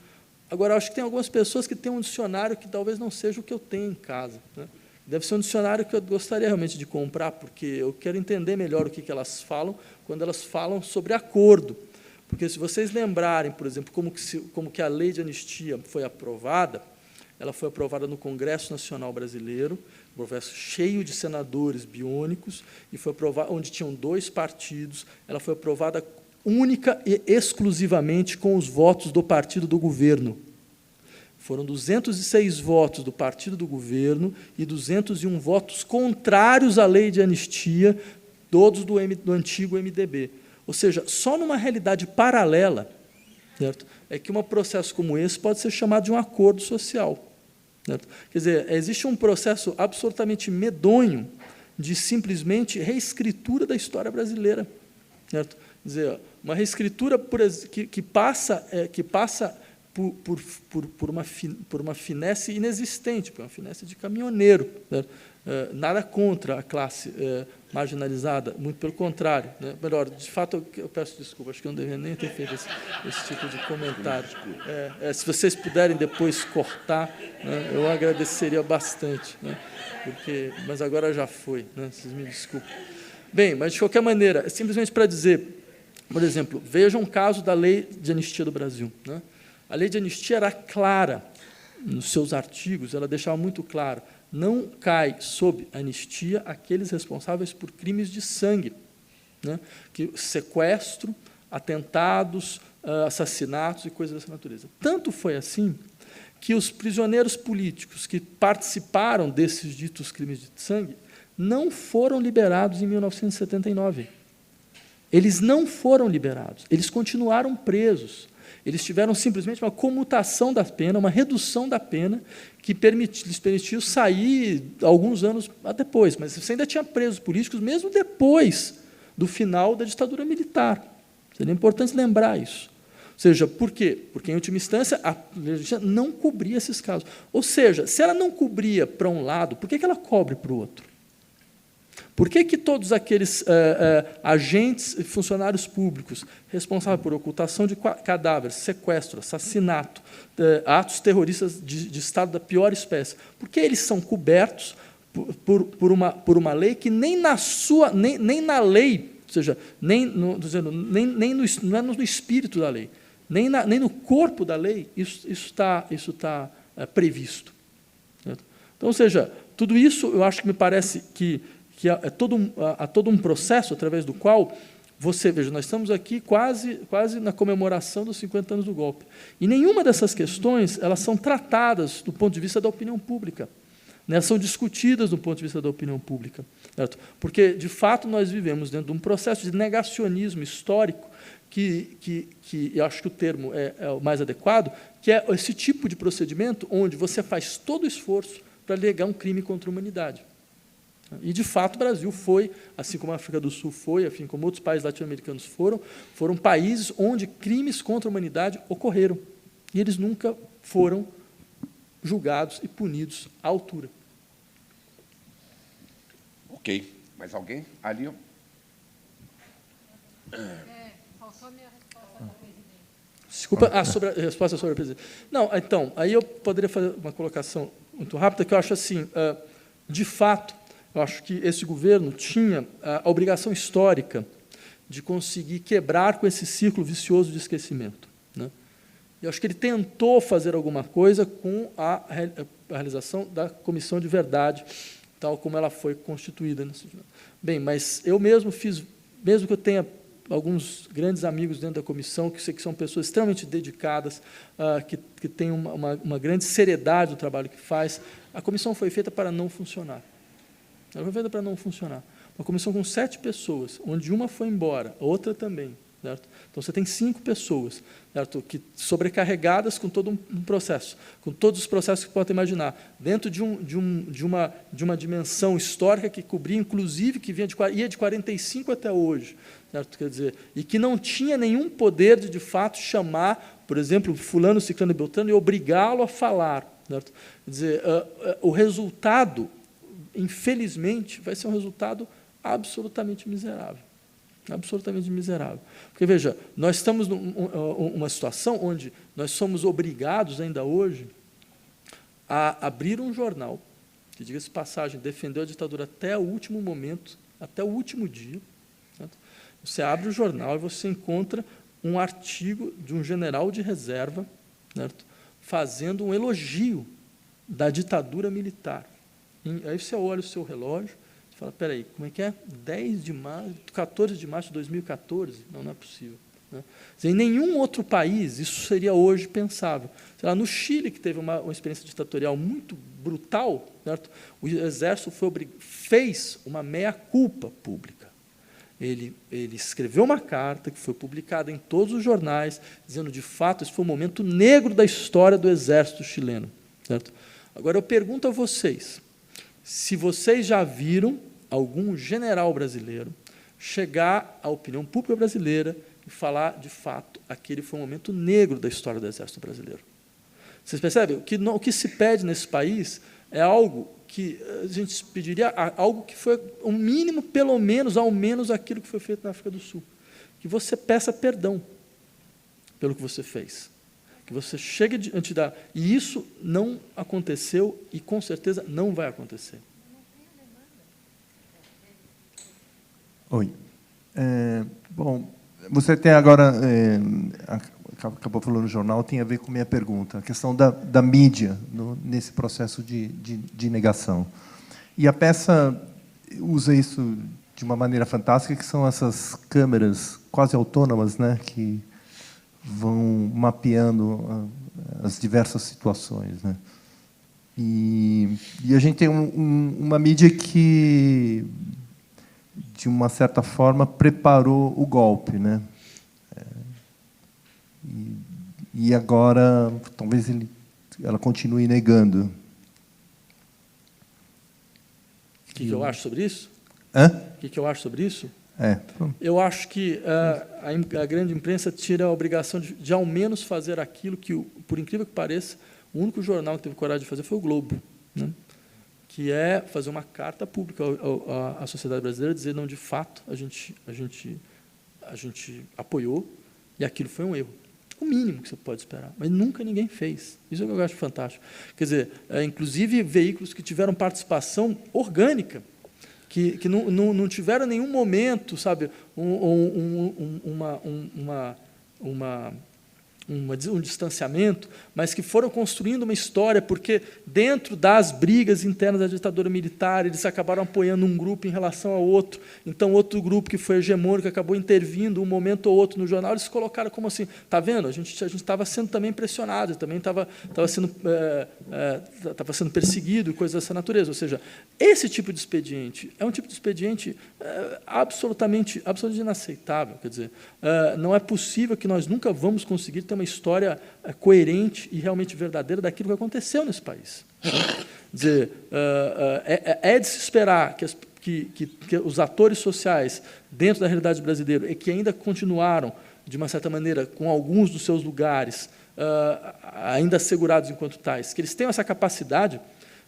Agora, acho que tem algumas pessoas que têm um dicionário que talvez não seja o que eu tenho em casa, né? Deve ser um dicionário que eu gostaria realmente de comprar, porque eu quero entender melhor o que elas falam quando elas falam sobre acordo. Porque, se vocês lembrarem, por exemplo, como que a lei de anistia foi aprovada, ela foi aprovada no Congresso Nacional Brasileiro, um processo cheio de senadores biônicos, e foi aprovada, onde tinham 2 partidos, ela foi aprovada única e exclusivamente com os votos do partido do governo. Foram 206 votos do partido do governo e 201 votos contrários à lei de anistia, todos do antigo MDB. Ou seja, só numa realidade paralela, certo, é que um processo como esse pode ser chamado de um acordo social, certo? Quer dizer, existe um processo absolutamente medonho de simplesmente reescritura da história brasileira, certo? Quer dizer, uma reescritura que passa por uma finesse inexistente, por uma finesse de caminhoneiro, certo? Nada contra a classe marginalizada, muito pelo contrário, né? Melhor, de fato, eu peço desculpa, acho que eu não deveria nem ter feito esse tipo de comentário. Se vocês puderem depois cortar, né, eu agradeceria bastante, né? Mas agora já foi, né? Vocês me desculpem. Bem, mas, de qualquer maneira, simplesmente para dizer, por exemplo, vejam um caso da lei de anistia do Brasil, né? A lei de anistia era clara nos seus artigos, ela deixava muito claro, não cai sob anistia aqueles responsáveis por crimes de sangue, né? Sequestro, atentados, assassinatos e coisas dessa natureza. Tanto foi assim que os prisioneiros políticos que participaram desses ditos crimes de sangue não foram liberados em 1979. Eles não foram liberados, eles continuaram presos. Eles tiveram simplesmente uma comutação da pena, uma redução da pena, que lhes permitiu sair alguns anos depois, mas você ainda tinha presos políticos mesmo depois do final da ditadura militar. Seria importante lembrar isso. Ou seja, por quê? Porque, em última instância, a legislação não cobria esses casos. Ou seja, se ela não cobria para um lado, por que ela cobre para o outro? Por que todos aqueles agentes e funcionários públicos responsáveis por ocultação de cadáveres, sequestro, assassinato, atos terroristas de Estado da pior espécie, por que eles são cobertos por uma lei que nem na lei, ou seja, não é no espírito da lei, nem no corpo da lei, isso está previsto. Então, ou seja, tudo isso eu acho que me parece que há todo um processo através do qual veja, nós estamos aqui quase na comemoração dos 50 anos do golpe. E nenhuma dessas questões elas são tratadas do ponto de vista da opinião pública. Elas são discutidas do ponto de vista da opinião pública. Certo? Porque, de fato, nós vivemos dentro de um processo de negacionismo histórico que eu acho que o termo é o mais adequado, que é esse tipo de procedimento onde você faz todo o esforço para alegar um crime contra a humanidade. E, de fato, o Brasil foi, assim como a África do Sul foi, assim como outros países latino-americanos foram países onde crimes contra a humanidade ocorreram. E eles nunca foram julgados e punidos à altura. Ok. Mais alguém? Ali. Faltou a minha resposta da presidente. Desculpa, sobre a resposta sobre a presidente. Não, então, aí eu poderia fazer uma colocação muito rápida, que eu acho assim, de fato, eu acho que esse governo tinha a obrigação histórica de conseguir quebrar com esse ciclo vicioso de esquecimento. Né? Eu acho que ele tentou fazer alguma coisa com a realização da Comissão de Verdade, tal como ela foi constituída. Bem, mas eu mesmo fiz, mesmo que eu tenha alguns grandes amigos dentro da comissão, que sei que são pessoas extremamente dedicadas, que têm uma grande seriedade no trabalho que faz, a comissão foi feita para não funcionar. Ela foi feita para não funcionar. Uma comissão com 7 pessoas, onde uma foi embora, a outra também. Certo? Então, você tem 5 pessoas, certo? Que sobrecarregadas com todo um processo, com todos os processos que você pode imaginar, dentro de uma dimensão histórica que cobria, inclusive, que ia de 45 até hoje, certo? Quer dizer, e que não tinha nenhum poder de fato, chamar, por exemplo, fulano, ciclano e beltrano e obrigá-lo a falar. Certo? Quer dizer, o resultado, infelizmente, vai ser um resultado absolutamente miserável. Absolutamente miserável. Porque, veja, nós estamos numa situação onde nós somos obrigados, ainda hoje, a abrir um jornal, que, diga-se de passagem, defendeu a ditadura até o último momento, até o último dia. Certo? Você abre o jornal e você encontra um artigo de um general de reserva, certo? Fazendo um elogio da ditadura militar. Aí você olha o seu relógio e fala, espera aí, como é que é? 14 de março de 2014? Não é possível. Né? Em nenhum outro país isso seria hoje pensável. Sei lá, no Chile, que teve uma experiência ditatorial muito brutal, certo? O Exército fez uma meia-culpa pública. Ele escreveu uma carta que foi publicada em todos os jornais, dizendo, de fato, esse foi um momento negro da história do Exército chileno. Certo? Agora, eu pergunto a vocês, se vocês já viram algum general brasileiro chegar à opinião pública brasileira e falar, de fato, aquele foi um momento negro da história do Exército brasileiro. Vocês percebem? O que se pede nesse país é algo que a gente pediria, algo que foi um mínimo, pelo menos, ao menos aquilo que foi feito na África do Sul. Que você peça perdão pelo que você fez. Que você chegue diante da... E isso não aconteceu e, com certeza, não vai acontecer. Oi. Bom, você tem agora... acabou falando no jornal, tem a ver com minha pergunta. A questão da mídia nesse processo de negação. E a peça usa isso de uma maneira fantástica, que são essas câmeras quase autônomas, né, que vão mapeando as diversas situações, né? E a gente tem uma mídia que, de uma certa forma, preparou o golpe, né? e agora talvez ela continue negando. O que eu acho sobre isso? Hã? O que eu acho sobre isso? Pronto. Eu acho que a grande imprensa tira a obrigação de ao menos fazer aquilo que, por incrível que pareça, o único jornal que teve coragem de fazer foi o Globo, né? Que é fazer uma carta pública à sociedade brasileira, dizer, não, de fato, a gente apoiou e aquilo foi um erro. O mínimo que você pode esperar, mas nunca ninguém fez. Isso é o que eu acho fantástico. Quer dizer, inclusive veículos que tiveram participação orgânica, que não tiveram nenhum momento, sabe, um distanciamento, mas que foram construindo uma história, porque dentro das brigas internas da ditadura militar, eles acabaram apoiando um grupo em relação ao outro. Então, outro grupo que foi hegemônico acabou intervindo um momento ou outro no jornal, eles colocaram como assim, está vendo? A gente estava sendo também pressionado, também estava sendo perseguido, coisas dessa natureza. Ou seja, esse tipo de expediente é um tipo de expediente absolutamente inaceitável. Quer dizer, não é possível que nós nunca vamos conseguir ter uma história coerente e realmente verdadeira daquilo que aconteceu nesse país. Quer dizer, é de se esperar que os atores sociais dentro da realidade brasileira e que ainda continuaram, de uma certa maneira, com alguns dos seus lugares ainda assegurados enquanto tais, que eles tenham essa capacidade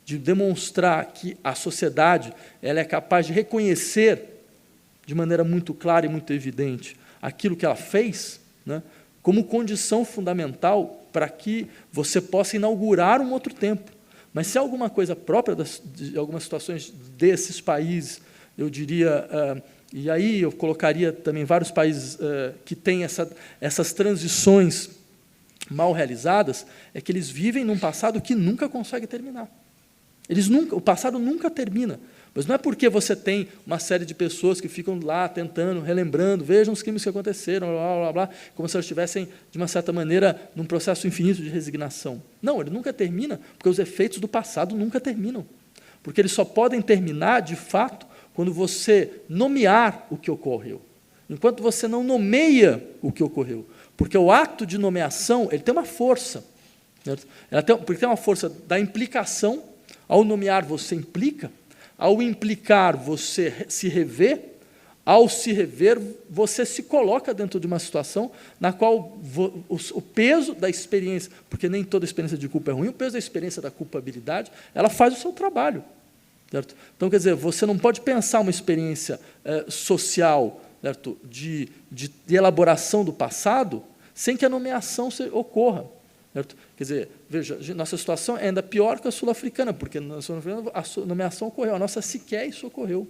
de demonstrar que a sociedade ela é capaz de reconhecer de maneira muito clara e muito evidente aquilo que ela fez, né, como condição fundamental para que você possa inaugurar um outro tempo. Mas se é alguma coisa própria de algumas situações desses países, eu diria, e aí eu colocaria também vários países que têm essas transições mal realizadas, é que eles vivem num passado que nunca consegue terminar. O passado nunca termina. Mas não é porque você tem uma série de pessoas que ficam lá tentando, relembrando, vejam os crimes que aconteceram, blá, blá, blá, como se elas estivessem, de uma certa maneira, num processo infinito de resignação. Não, ele nunca termina, porque os efeitos do passado nunca terminam. Porque eles só podem terminar, de fato, quando você nomear o que ocorreu. Enquanto você não nomeia o que ocorreu. Porque o ato de nomeação ele tem uma força. Certo? Porque tem uma força da implicação. Ao nomear, você implica. Ao implicar, você se revê. Ao se rever, você se coloca dentro de uma situação na qual o peso da experiência, porque nem toda experiência de culpa é ruim, o peso da experiência da culpabilidade, ela faz o seu trabalho. Certo? Então, quer dizer, você não pode pensar uma experiência social, certo? De elaboração do passado sem que a nomeação ocorra. Certo? Quer dizer, veja, nossa situação é ainda pior que a sul-africana, porque na sul-africana a nomeação ocorreu, a nossa sequer isso ocorreu.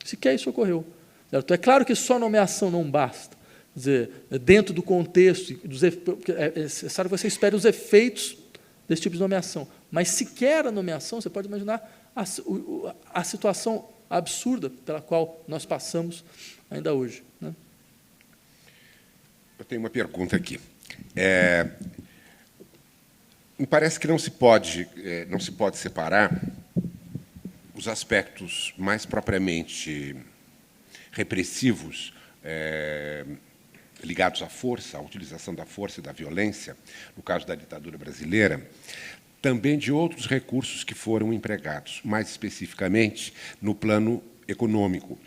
Sequer isso ocorreu. Certo? É claro que só nomeação não basta. Quer dizer, dentro do contexto, é necessário que você espere os efeitos desse tipo de nomeação. Mas sequer a nomeação, você pode imaginar a situação absurda pela qual nós passamos ainda hoje. Né? Eu tenho uma pergunta aqui. Me parece que não se pode separar os aspectos mais propriamente repressivos ligados à força, à utilização da força e da violência, no caso da ditadura brasileira, também de outros recursos que foram empregados, mais especificamente no plano econômico.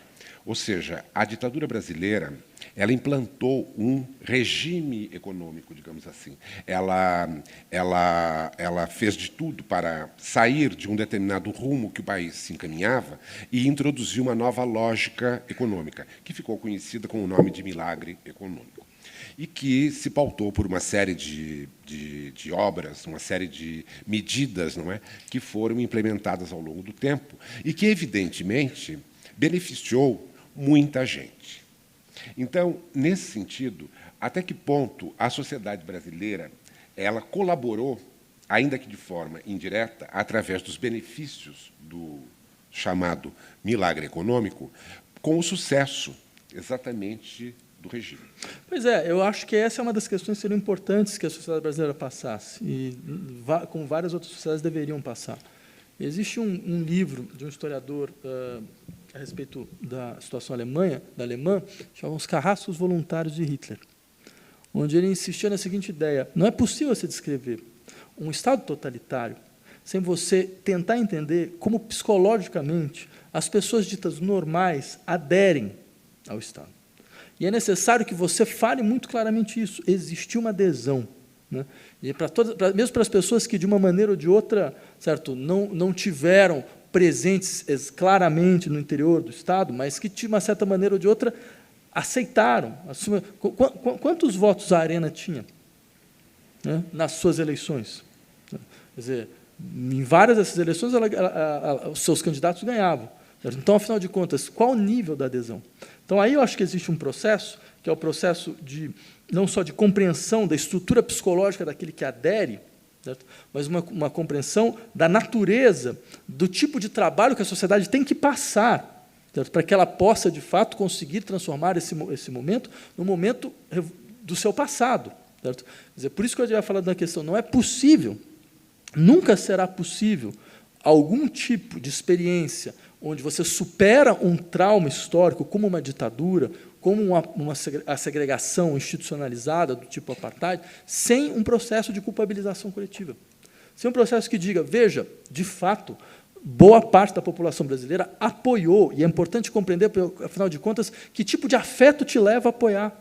Ou seja, a ditadura brasileira ela implantou um regime econômico, digamos assim. Ela fez de tudo para sair de um determinado rumo que o país se encaminhava e introduziu uma nova lógica econômica, que ficou conhecida com o nome de milagre econômico, e que se pautou por uma série de obras, uma série de medidas, não é, que foram implementadas ao longo do tempo e que, evidentemente, beneficiou muita gente. Então, nesse sentido, até que ponto a sociedade brasileira ela colaborou, ainda que de forma indireta, através dos benefícios do chamado milagre econômico, com o sucesso exatamente do regime? Pois é, eu acho que essa é uma das questões que seriam importantes que a sociedade brasileira passasse, e como várias outras sociedades deveriam passar. Existe um livro de um historiador a respeito da situação da Alemanha, chamado Os Carrascos Voluntários de Hitler, onde ele insistia na seguinte ideia: não é possível você descrever um Estado totalitário sem você tentar entender como, psicologicamente, as pessoas ditas normais aderem ao Estado. E é necessário que você fale muito claramente isso. Existiu uma adesão. Né? E mesmo para as pessoas que, de uma maneira ou de outra, certo, não tiveram presentes claramente no interior do Estado, mas que, de uma certa maneira ou de outra, aceitaram. Quantos votos a Arena tinha, né, nas suas eleições? Quer dizer, em várias dessas eleições, os seus candidatos ganhavam. Certo? Então, afinal de contas, qual o nível da adesão? Então, aí eu acho que existe um processo, que é o processo não só de compreensão da estrutura psicológica daquele que adere, certo? Mas uma compreensão da natureza, do tipo de trabalho que a sociedade tem que passar, certo? Para que ela possa, de fato, conseguir transformar esse momento no momento do seu passado. Certo? Quer dizer, por isso que eu já falando da questão, não é possível, nunca será possível, algum tipo de experiência onde você supera um trauma histórico, como uma ditadura, como a segregação institucionalizada do tipo apartheid, sem um processo de culpabilização coletiva. Sem um processo que diga, veja, de fato, boa parte da população brasileira apoiou, e é importante compreender, afinal de contas, que tipo de afeto te leva a apoiar.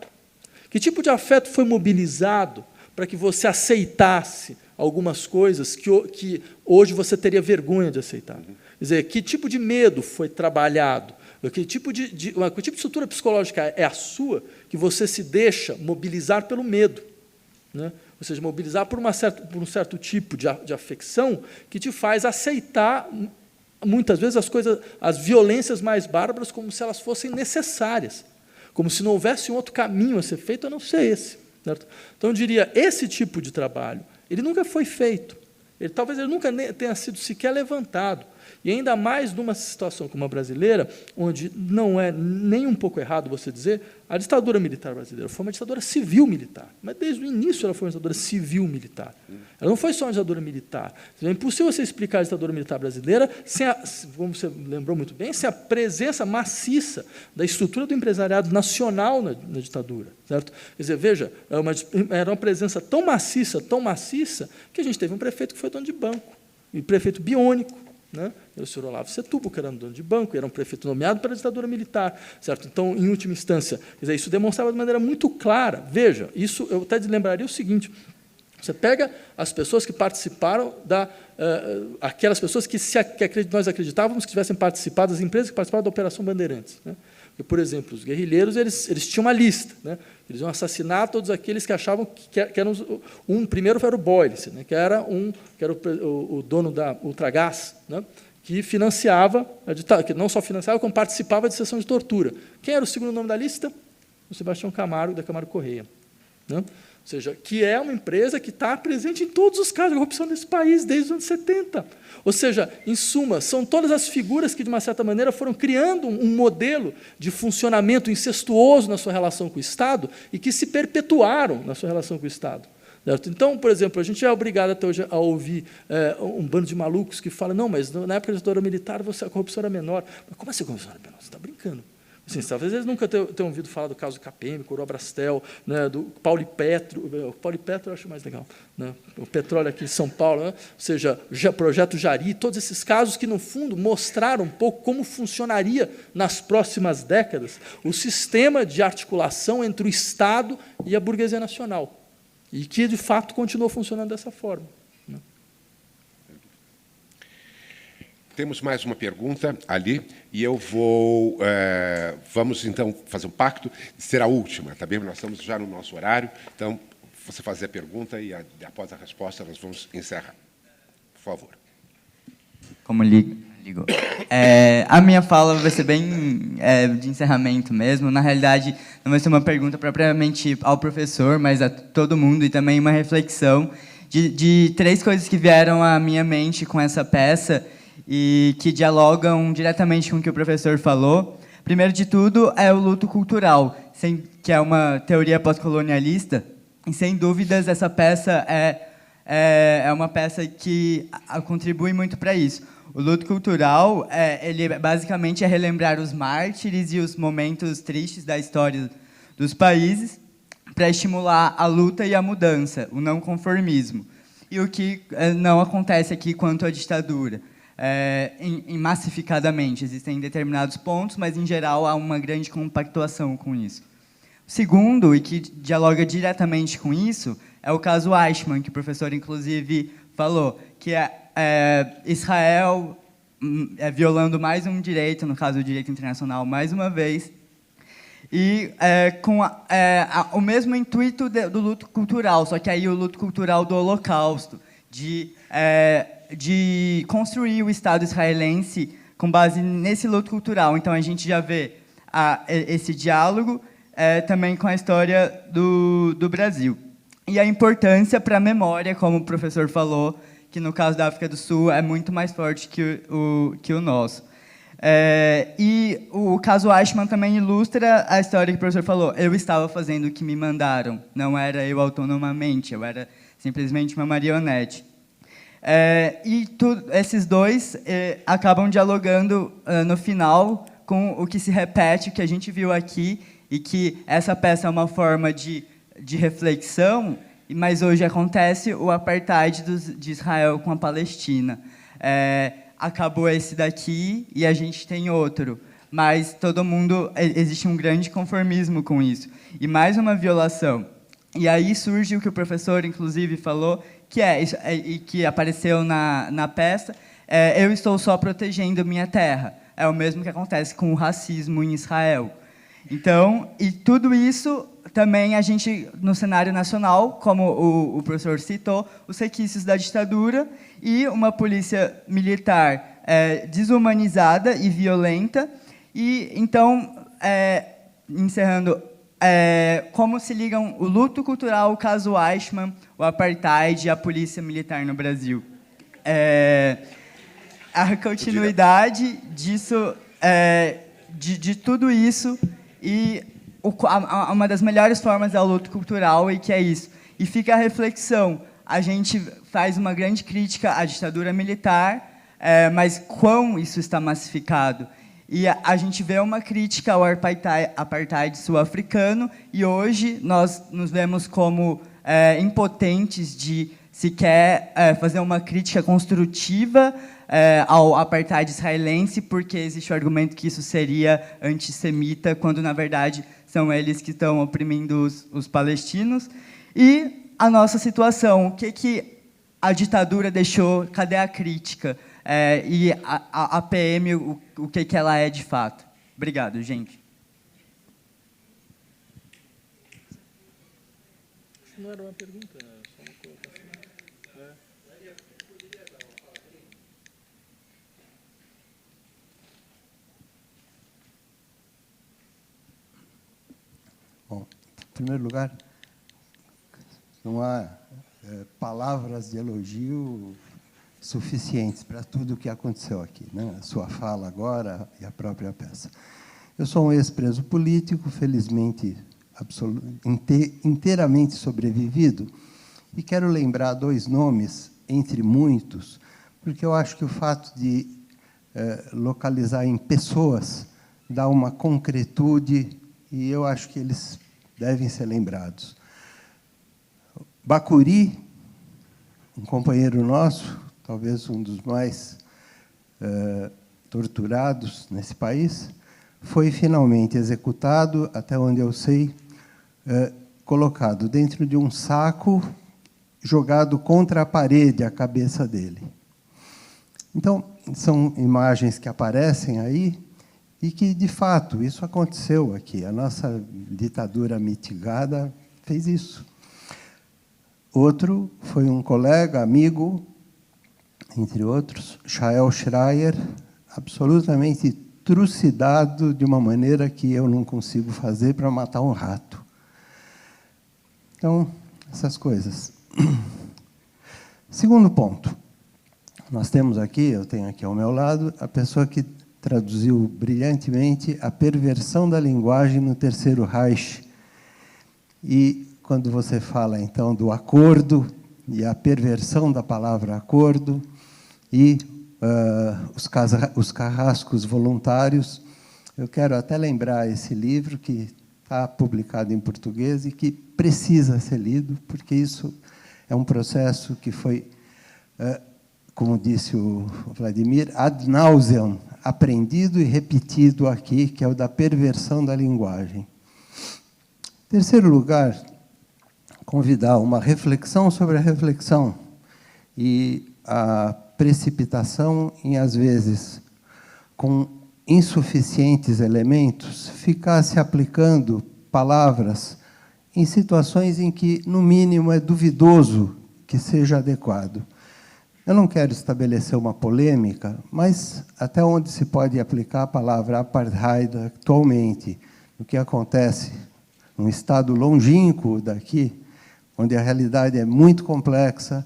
Que tipo de afeto foi mobilizado para que você aceitasse algumas coisas que hoje você teria vergonha de aceitar? Quer dizer, que tipo de medo foi trabalhado? Que tipo de estrutura psicológica é a sua que você se deixa mobilizar pelo medo? Né? Ou seja, mobilizar por um certo tipo de afecção que te faz aceitar, muitas vezes, as violências mais bárbaras como se elas fossem necessárias, como se não houvesse um outro caminho a ser feito a não ser esse. Certo? Então, eu diria, esse tipo de trabalho, ele nunca foi feito, talvez ele nunca tenha sido sequer levantado. E ainda mais numa situação como a brasileira, onde não é nem um pouco errado você dizer, a ditadura militar brasileira foi uma ditadura civil-militar, mas desde o início ela foi uma ditadura civil-militar. Ela não foi só uma ditadura militar. É impossível você explicar a ditadura militar brasileira, como você lembrou muito bem, sem a presença maciça da estrutura do empresariado nacional na ditadura. Certo? Quer dizer, veja, era uma presença tão maciça, que a gente teve um prefeito que foi dono de banco, e prefeito biônico. Né? O senhor Olavo Setúbal, que era um dono de banco, era um prefeito nomeado pela ditadura militar. Certo? Então, em última instância, quer dizer, isso demonstrava de maneira muito clara. Veja, isso eu até lembraria o seguinte, você pega as pessoas que participaram aquelas pessoas que nós acreditávamos que tivessem participado, as empresas que participaram da Operação Bandeirantes. Né? Porque, por exemplo, os guerrilheiros eles tinham uma lista. Né? Eles iam assassinar todos aqueles que achavam que eram... primeiro era o Boyce, né? que era o dono da Ultragás, né? que financiava, que não só financiava, como participava de sessão de tortura. Quem era o segundo nome da lista? O Sebastião Camargo, da Camargo Correia. Né? Ou seja, que é uma empresa que está presente em todos os casos de corrupção desse país, desde os anos 70. Ou seja, em suma, são todas as figuras que, de uma certa maneira, foram criando um modelo de funcionamento incestuoso na sua relação com o Estado e que se perpetuaram na sua relação com o Estado. Certo? Então, por exemplo, a gente é obrigado até hoje a ouvir um bando de malucos que fala, não, mas na época da ditadura militar a corrupção era menor. Mas como assim a corrupção era menor? Você está brincando. Assim, talvez eles nunca tenham ouvido falar do caso do KPM, Coroa Brastel, né, do Paulipetro. O Paulipetro eu acho mais legal. Né, o petróleo aqui em São Paulo, né, ou seja, Projeto Jari, todos esses casos que, no fundo, mostraram um pouco como funcionaria, nas próximas décadas, o sistema de articulação entre o Estado e a burguesia nacional. E que, de fato, continuou funcionando dessa forma. Né. Temos mais uma pergunta ali, e eu vamos, então, fazer um pacto de ser a última, tá bem? Nós estamos já no nosso horário, então, você fazer a pergunta e, após a resposta, nós vamos encerrar. Por favor. Como ligou. A minha fala vai ser bem de encerramento mesmo. Na realidade, não vai ser uma pergunta propriamente ao professor, mas a todo mundo, e também uma reflexão de três coisas que vieram à minha mente com essa peça, e que dialogam diretamente com o que o professor falou. Primeiro de tudo, é o luto cultural, que é uma teoria pós-colonialista, e, sem dúvidas, essa peça é uma peça que contribui muito para isso. O luto cultural, ele basicamente é relembrar os mártires e os momentos tristes da história dos países, para estimular a luta e a mudança, o não conformismo. E o que não acontece aqui quanto à ditadura. Massificadamente, existem determinados pontos, mas, em geral, há uma grande compactuação com isso. O segundo, e que dialoga diretamente com isso, é o caso Eichmann, que o professor, inclusive, falou, que é Israel violando mais um direito, no caso, o direito internacional, mais uma vez, e com o mesmo intuito do luto cultural, só que aí o luto cultural do Holocausto, de construir o Estado israelense com base nesse luto cultural. Então, a gente já vê esse diálogo também com a história do Brasil. E a importância para a memória, como o professor falou, que no caso da África do Sul é muito mais forte que o nosso. E o caso Eichmann também ilustra a história que o professor falou. Eu estava fazendo o que me mandaram, não era eu autonomamente, eu era simplesmente uma marionete. Esses dois acabam dialogando no final com o que se repete, o que a gente viu aqui, e que essa peça é uma forma de reflexão, mas hoje acontece o apartheid de Israel com a Palestina. Acabou esse daqui e a gente tem outro, mas todo mundo, existe um grande conformismo com isso. E mais uma violação. E aí surge o que o professor, inclusive, falou, que apareceu na peça, eu estou só protegendo minha terra. É o mesmo que acontece com o racismo em Israel. Então, e tudo isso também a gente, no cenário nacional, como o professor citou, os requisitos da ditadura e uma polícia militar desumanizada e violenta. E, então, encerrando, como se ligam o luto cultural, o caso Eichmann, o apartheid e a polícia militar no Brasil. A continuidade disso, de tudo isso, e uma das melhores formas é o luto cultural, e que é isso. E fica a reflexão, a gente faz uma grande crítica à ditadura militar, mas quão isso está massificado. E a gente vê uma crítica ao apartheid sul-africano, e hoje nós nos vemos como impotentes de sequer fazer uma crítica construtiva ao apartheid israelense, porque existe o argumento que isso seria antissemita, quando, na verdade, são eles que estão oprimindo os palestinos. E a nossa situação, o que a ditadura deixou, cadê a crítica? E a PM, o que ela é de fato? Obrigado, gente. Não era uma pergunta, só uma colocação. Bom, em primeiro lugar, não há palavras de elogio suficientes para tudo o que aconteceu aqui, né? A sua fala agora e a própria peça. Eu sou um ex-preso político, felizmente inteiramente sobrevivido, e quero lembrar dois nomes, entre muitos, porque eu acho que o fato de localizar em pessoas dá uma concretude, e eu acho que eles devem ser lembrados. Bacuri, um companheiro nosso, talvez um dos mais torturados nesse país, foi finalmente executado, até onde eu sei, colocado dentro de um saco, jogado contra a parede, a cabeça dele. Então, são imagens que aparecem aí e que, de fato, isso aconteceu aqui. A nossa ditadura mitigada fez isso. Outro foi um colega, amigo, entre outros, Shael Schreier, absolutamente trucidado de uma maneira que eu não consigo fazer para matar um rato. Então, essas coisas. Segundo ponto. Nós temos aqui, eu tenho aqui ao meu lado, a pessoa que traduziu brilhantemente a perversão da linguagem no Terceiro Reich. E quando você fala, então, do acordo e a perversão da palavra acordo e os carrascos voluntários, eu quero até lembrar esse livro que está publicado em português e que precisa ser lido, porque isso é um processo que foi, como disse o Vladimir, ad nauseam, aprendido e repetido aqui, que é o da perversão da linguagem. Em terceiro lugar, convidar uma reflexão sobre a reflexão e a precipitação em, às vezes, com insuficientes elementos, ficar se aplicando palavras em situações em que, no mínimo, é duvidoso que seja adequado. Eu não quero estabelecer uma polêmica, mas até onde se pode aplicar a palavra apartheid atualmente, no que acontece num estado longínquo daqui, onde a realidade é muito complexa,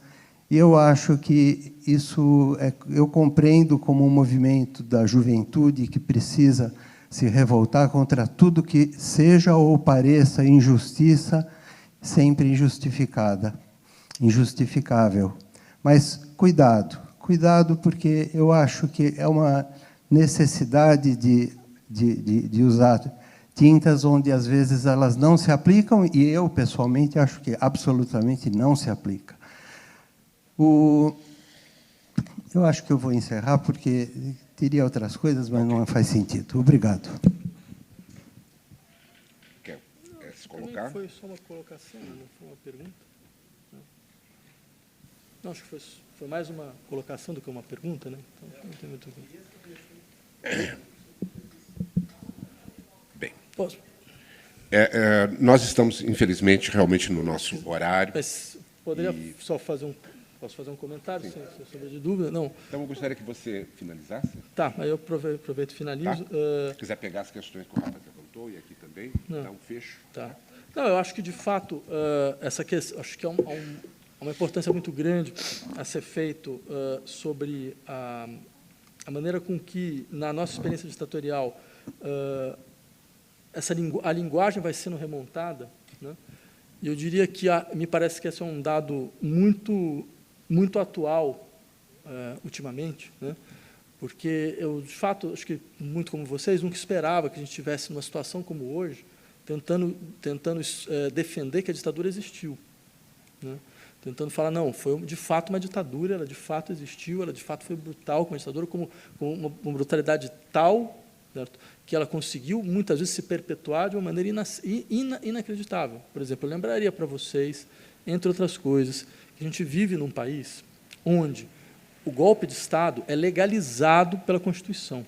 e eu acho que isso eu compreendo como um movimento da juventude que precisa se revoltar contra tudo que seja ou pareça injustiça, sempre injustificada, injustificável. Mas cuidado, cuidado, porque eu acho que é uma necessidade de usar tintas onde, às vezes, elas não se aplicam, e eu, pessoalmente, acho que absolutamente não se aplica. Eu acho que eu vou encerrar, porque teria outras coisas, mas não faz sentido. Obrigado. Quer se colocar? Foi só uma colocação, não foi uma pergunta. Não, acho que foi mais uma colocação do que uma pergunta, né? Então, não tem muito... Bem. Posso? Nós estamos, infelizmente, realmente no nosso horário. Mas poderia só fazer posso fazer um comentário, sem sombra de dúvida? Não. Então, eu gostaria que você finalizasse. Tá, aí eu aproveito e finalizo. Tá? Se quiser pegar as questões que o Rafa levantou, e aqui também, dá um fecho. Tá. Não, eu acho que, de fato, essa questão, acho que é uma importância muito grande a ser feito sobre a maneira com que, na nossa experiência ditatorial, a linguagem vai sendo remontada, né? E eu diria que me parece que esse é um dado muito atual ultimamente, né? Porque eu, de fato, acho que, muito como vocês, nunca esperava que a gente estivesse numa situação como hoje, tentando defender que a ditadura existiu, né? Tentando falar, não, foi de fato uma ditadura, ela de fato existiu, ela de fato foi brutal como ditadura, com uma brutalidade tal, certo, que ela conseguiu, muitas vezes, se perpetuar de uma maneira inacreditável. Por exemplo, eu lembraria para vocês, entre outras coisas, que a gente vive num país onde o golpe de Estado é legalizado pela Constituição.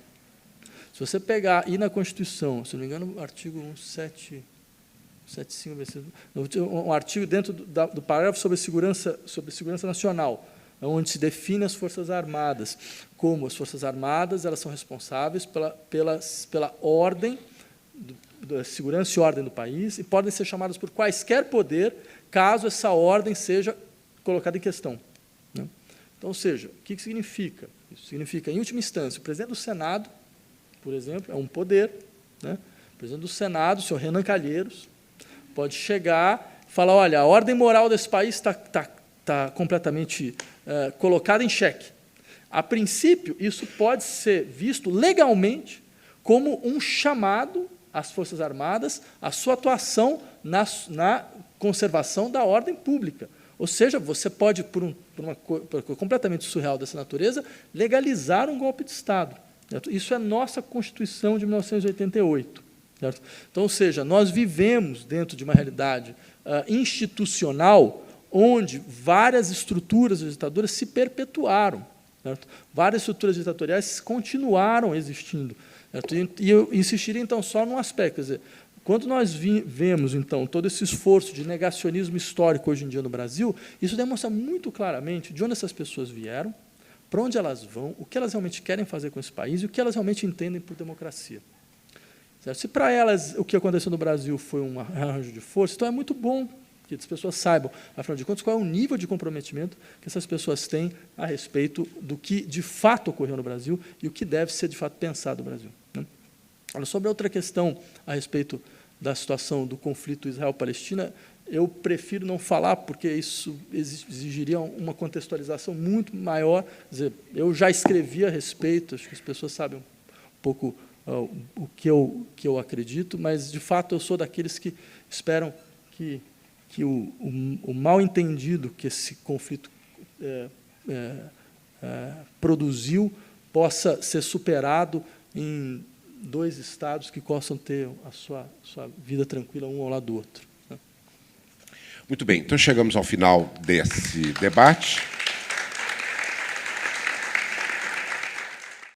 Se você pegar, e na Constituição, se não me engano, o artigo 175, um artigo dentro do parágrafo sobre segurança nacional, onde se define as Forças Armadas, como as Forças Armadas elas são responsáveis pela ordem, da segurança e ordem do país, e podem ser chamadas por quaisquer poder, caso essa ordem seja colocada em questão, né? Então, ou seja, o que significa? Isso significa, em última instância, o presidente do Senado, por exemplo, é um poder, né? O presidente do Senado, o senhor Renan Calheiros, pode chegar e falar, olha, a ordem moral desse país está completamente colocada em xeque. A princípio, isso pode ser visto legalmente como um chamado às Forças Armadas, à sua atuação na conservação da ordem pública. Ou seja, você pode, por uma coisa completamente surreal dessa natureza, legalizar um golpe de Estado, certo? Isso é nossa Constituição de 1988. Certo? Então, ou seja, nós vivemos dentro de uma realidade institucional onde várias estruturas de ditadura se perpetuaram, certo? Várias estruturas ditatoriais continuaram existindo, certo? E eu insistiria, então, só num aspecto, quer dizer, quando nós vemos, então, todo esse esforço de negacionismo histórico hoje em dia no Brasil, isso demonstra muito claramente de onde essas pessoas vieram, para onde elas vão, o que elas realmente querem fazer com esse país e o que elas realmente entendem por democracia. Certo? Se para elas o que aconteceu no Brasil foi um arranjo de força, então é muito bom que as pessoas saibam, afinal de contas, qual é o nível de comprometimento que essas pessoas têm a respeito do que de fato ocorreu no Brasil e o que deve ser de fato pensado no Brasil, né? Agora, sobre a outra questão a respeito da situação do conflito Israel-Palestina, eu prefiro não falar, porque isso exigiria uma contextualização muito maior. Quer dizer, eu já escrevi a respeito, acho que as pessoas sabem um pouco o que eu acredito, mas, de fato, eu sou daqueles que esperam que o mal-entendido que esse conflito produziu possa ser superado em 2 estados que possam ter a sua vida tranquila um ao lado do outro. Muito bem, então chegamos ao final desse debate.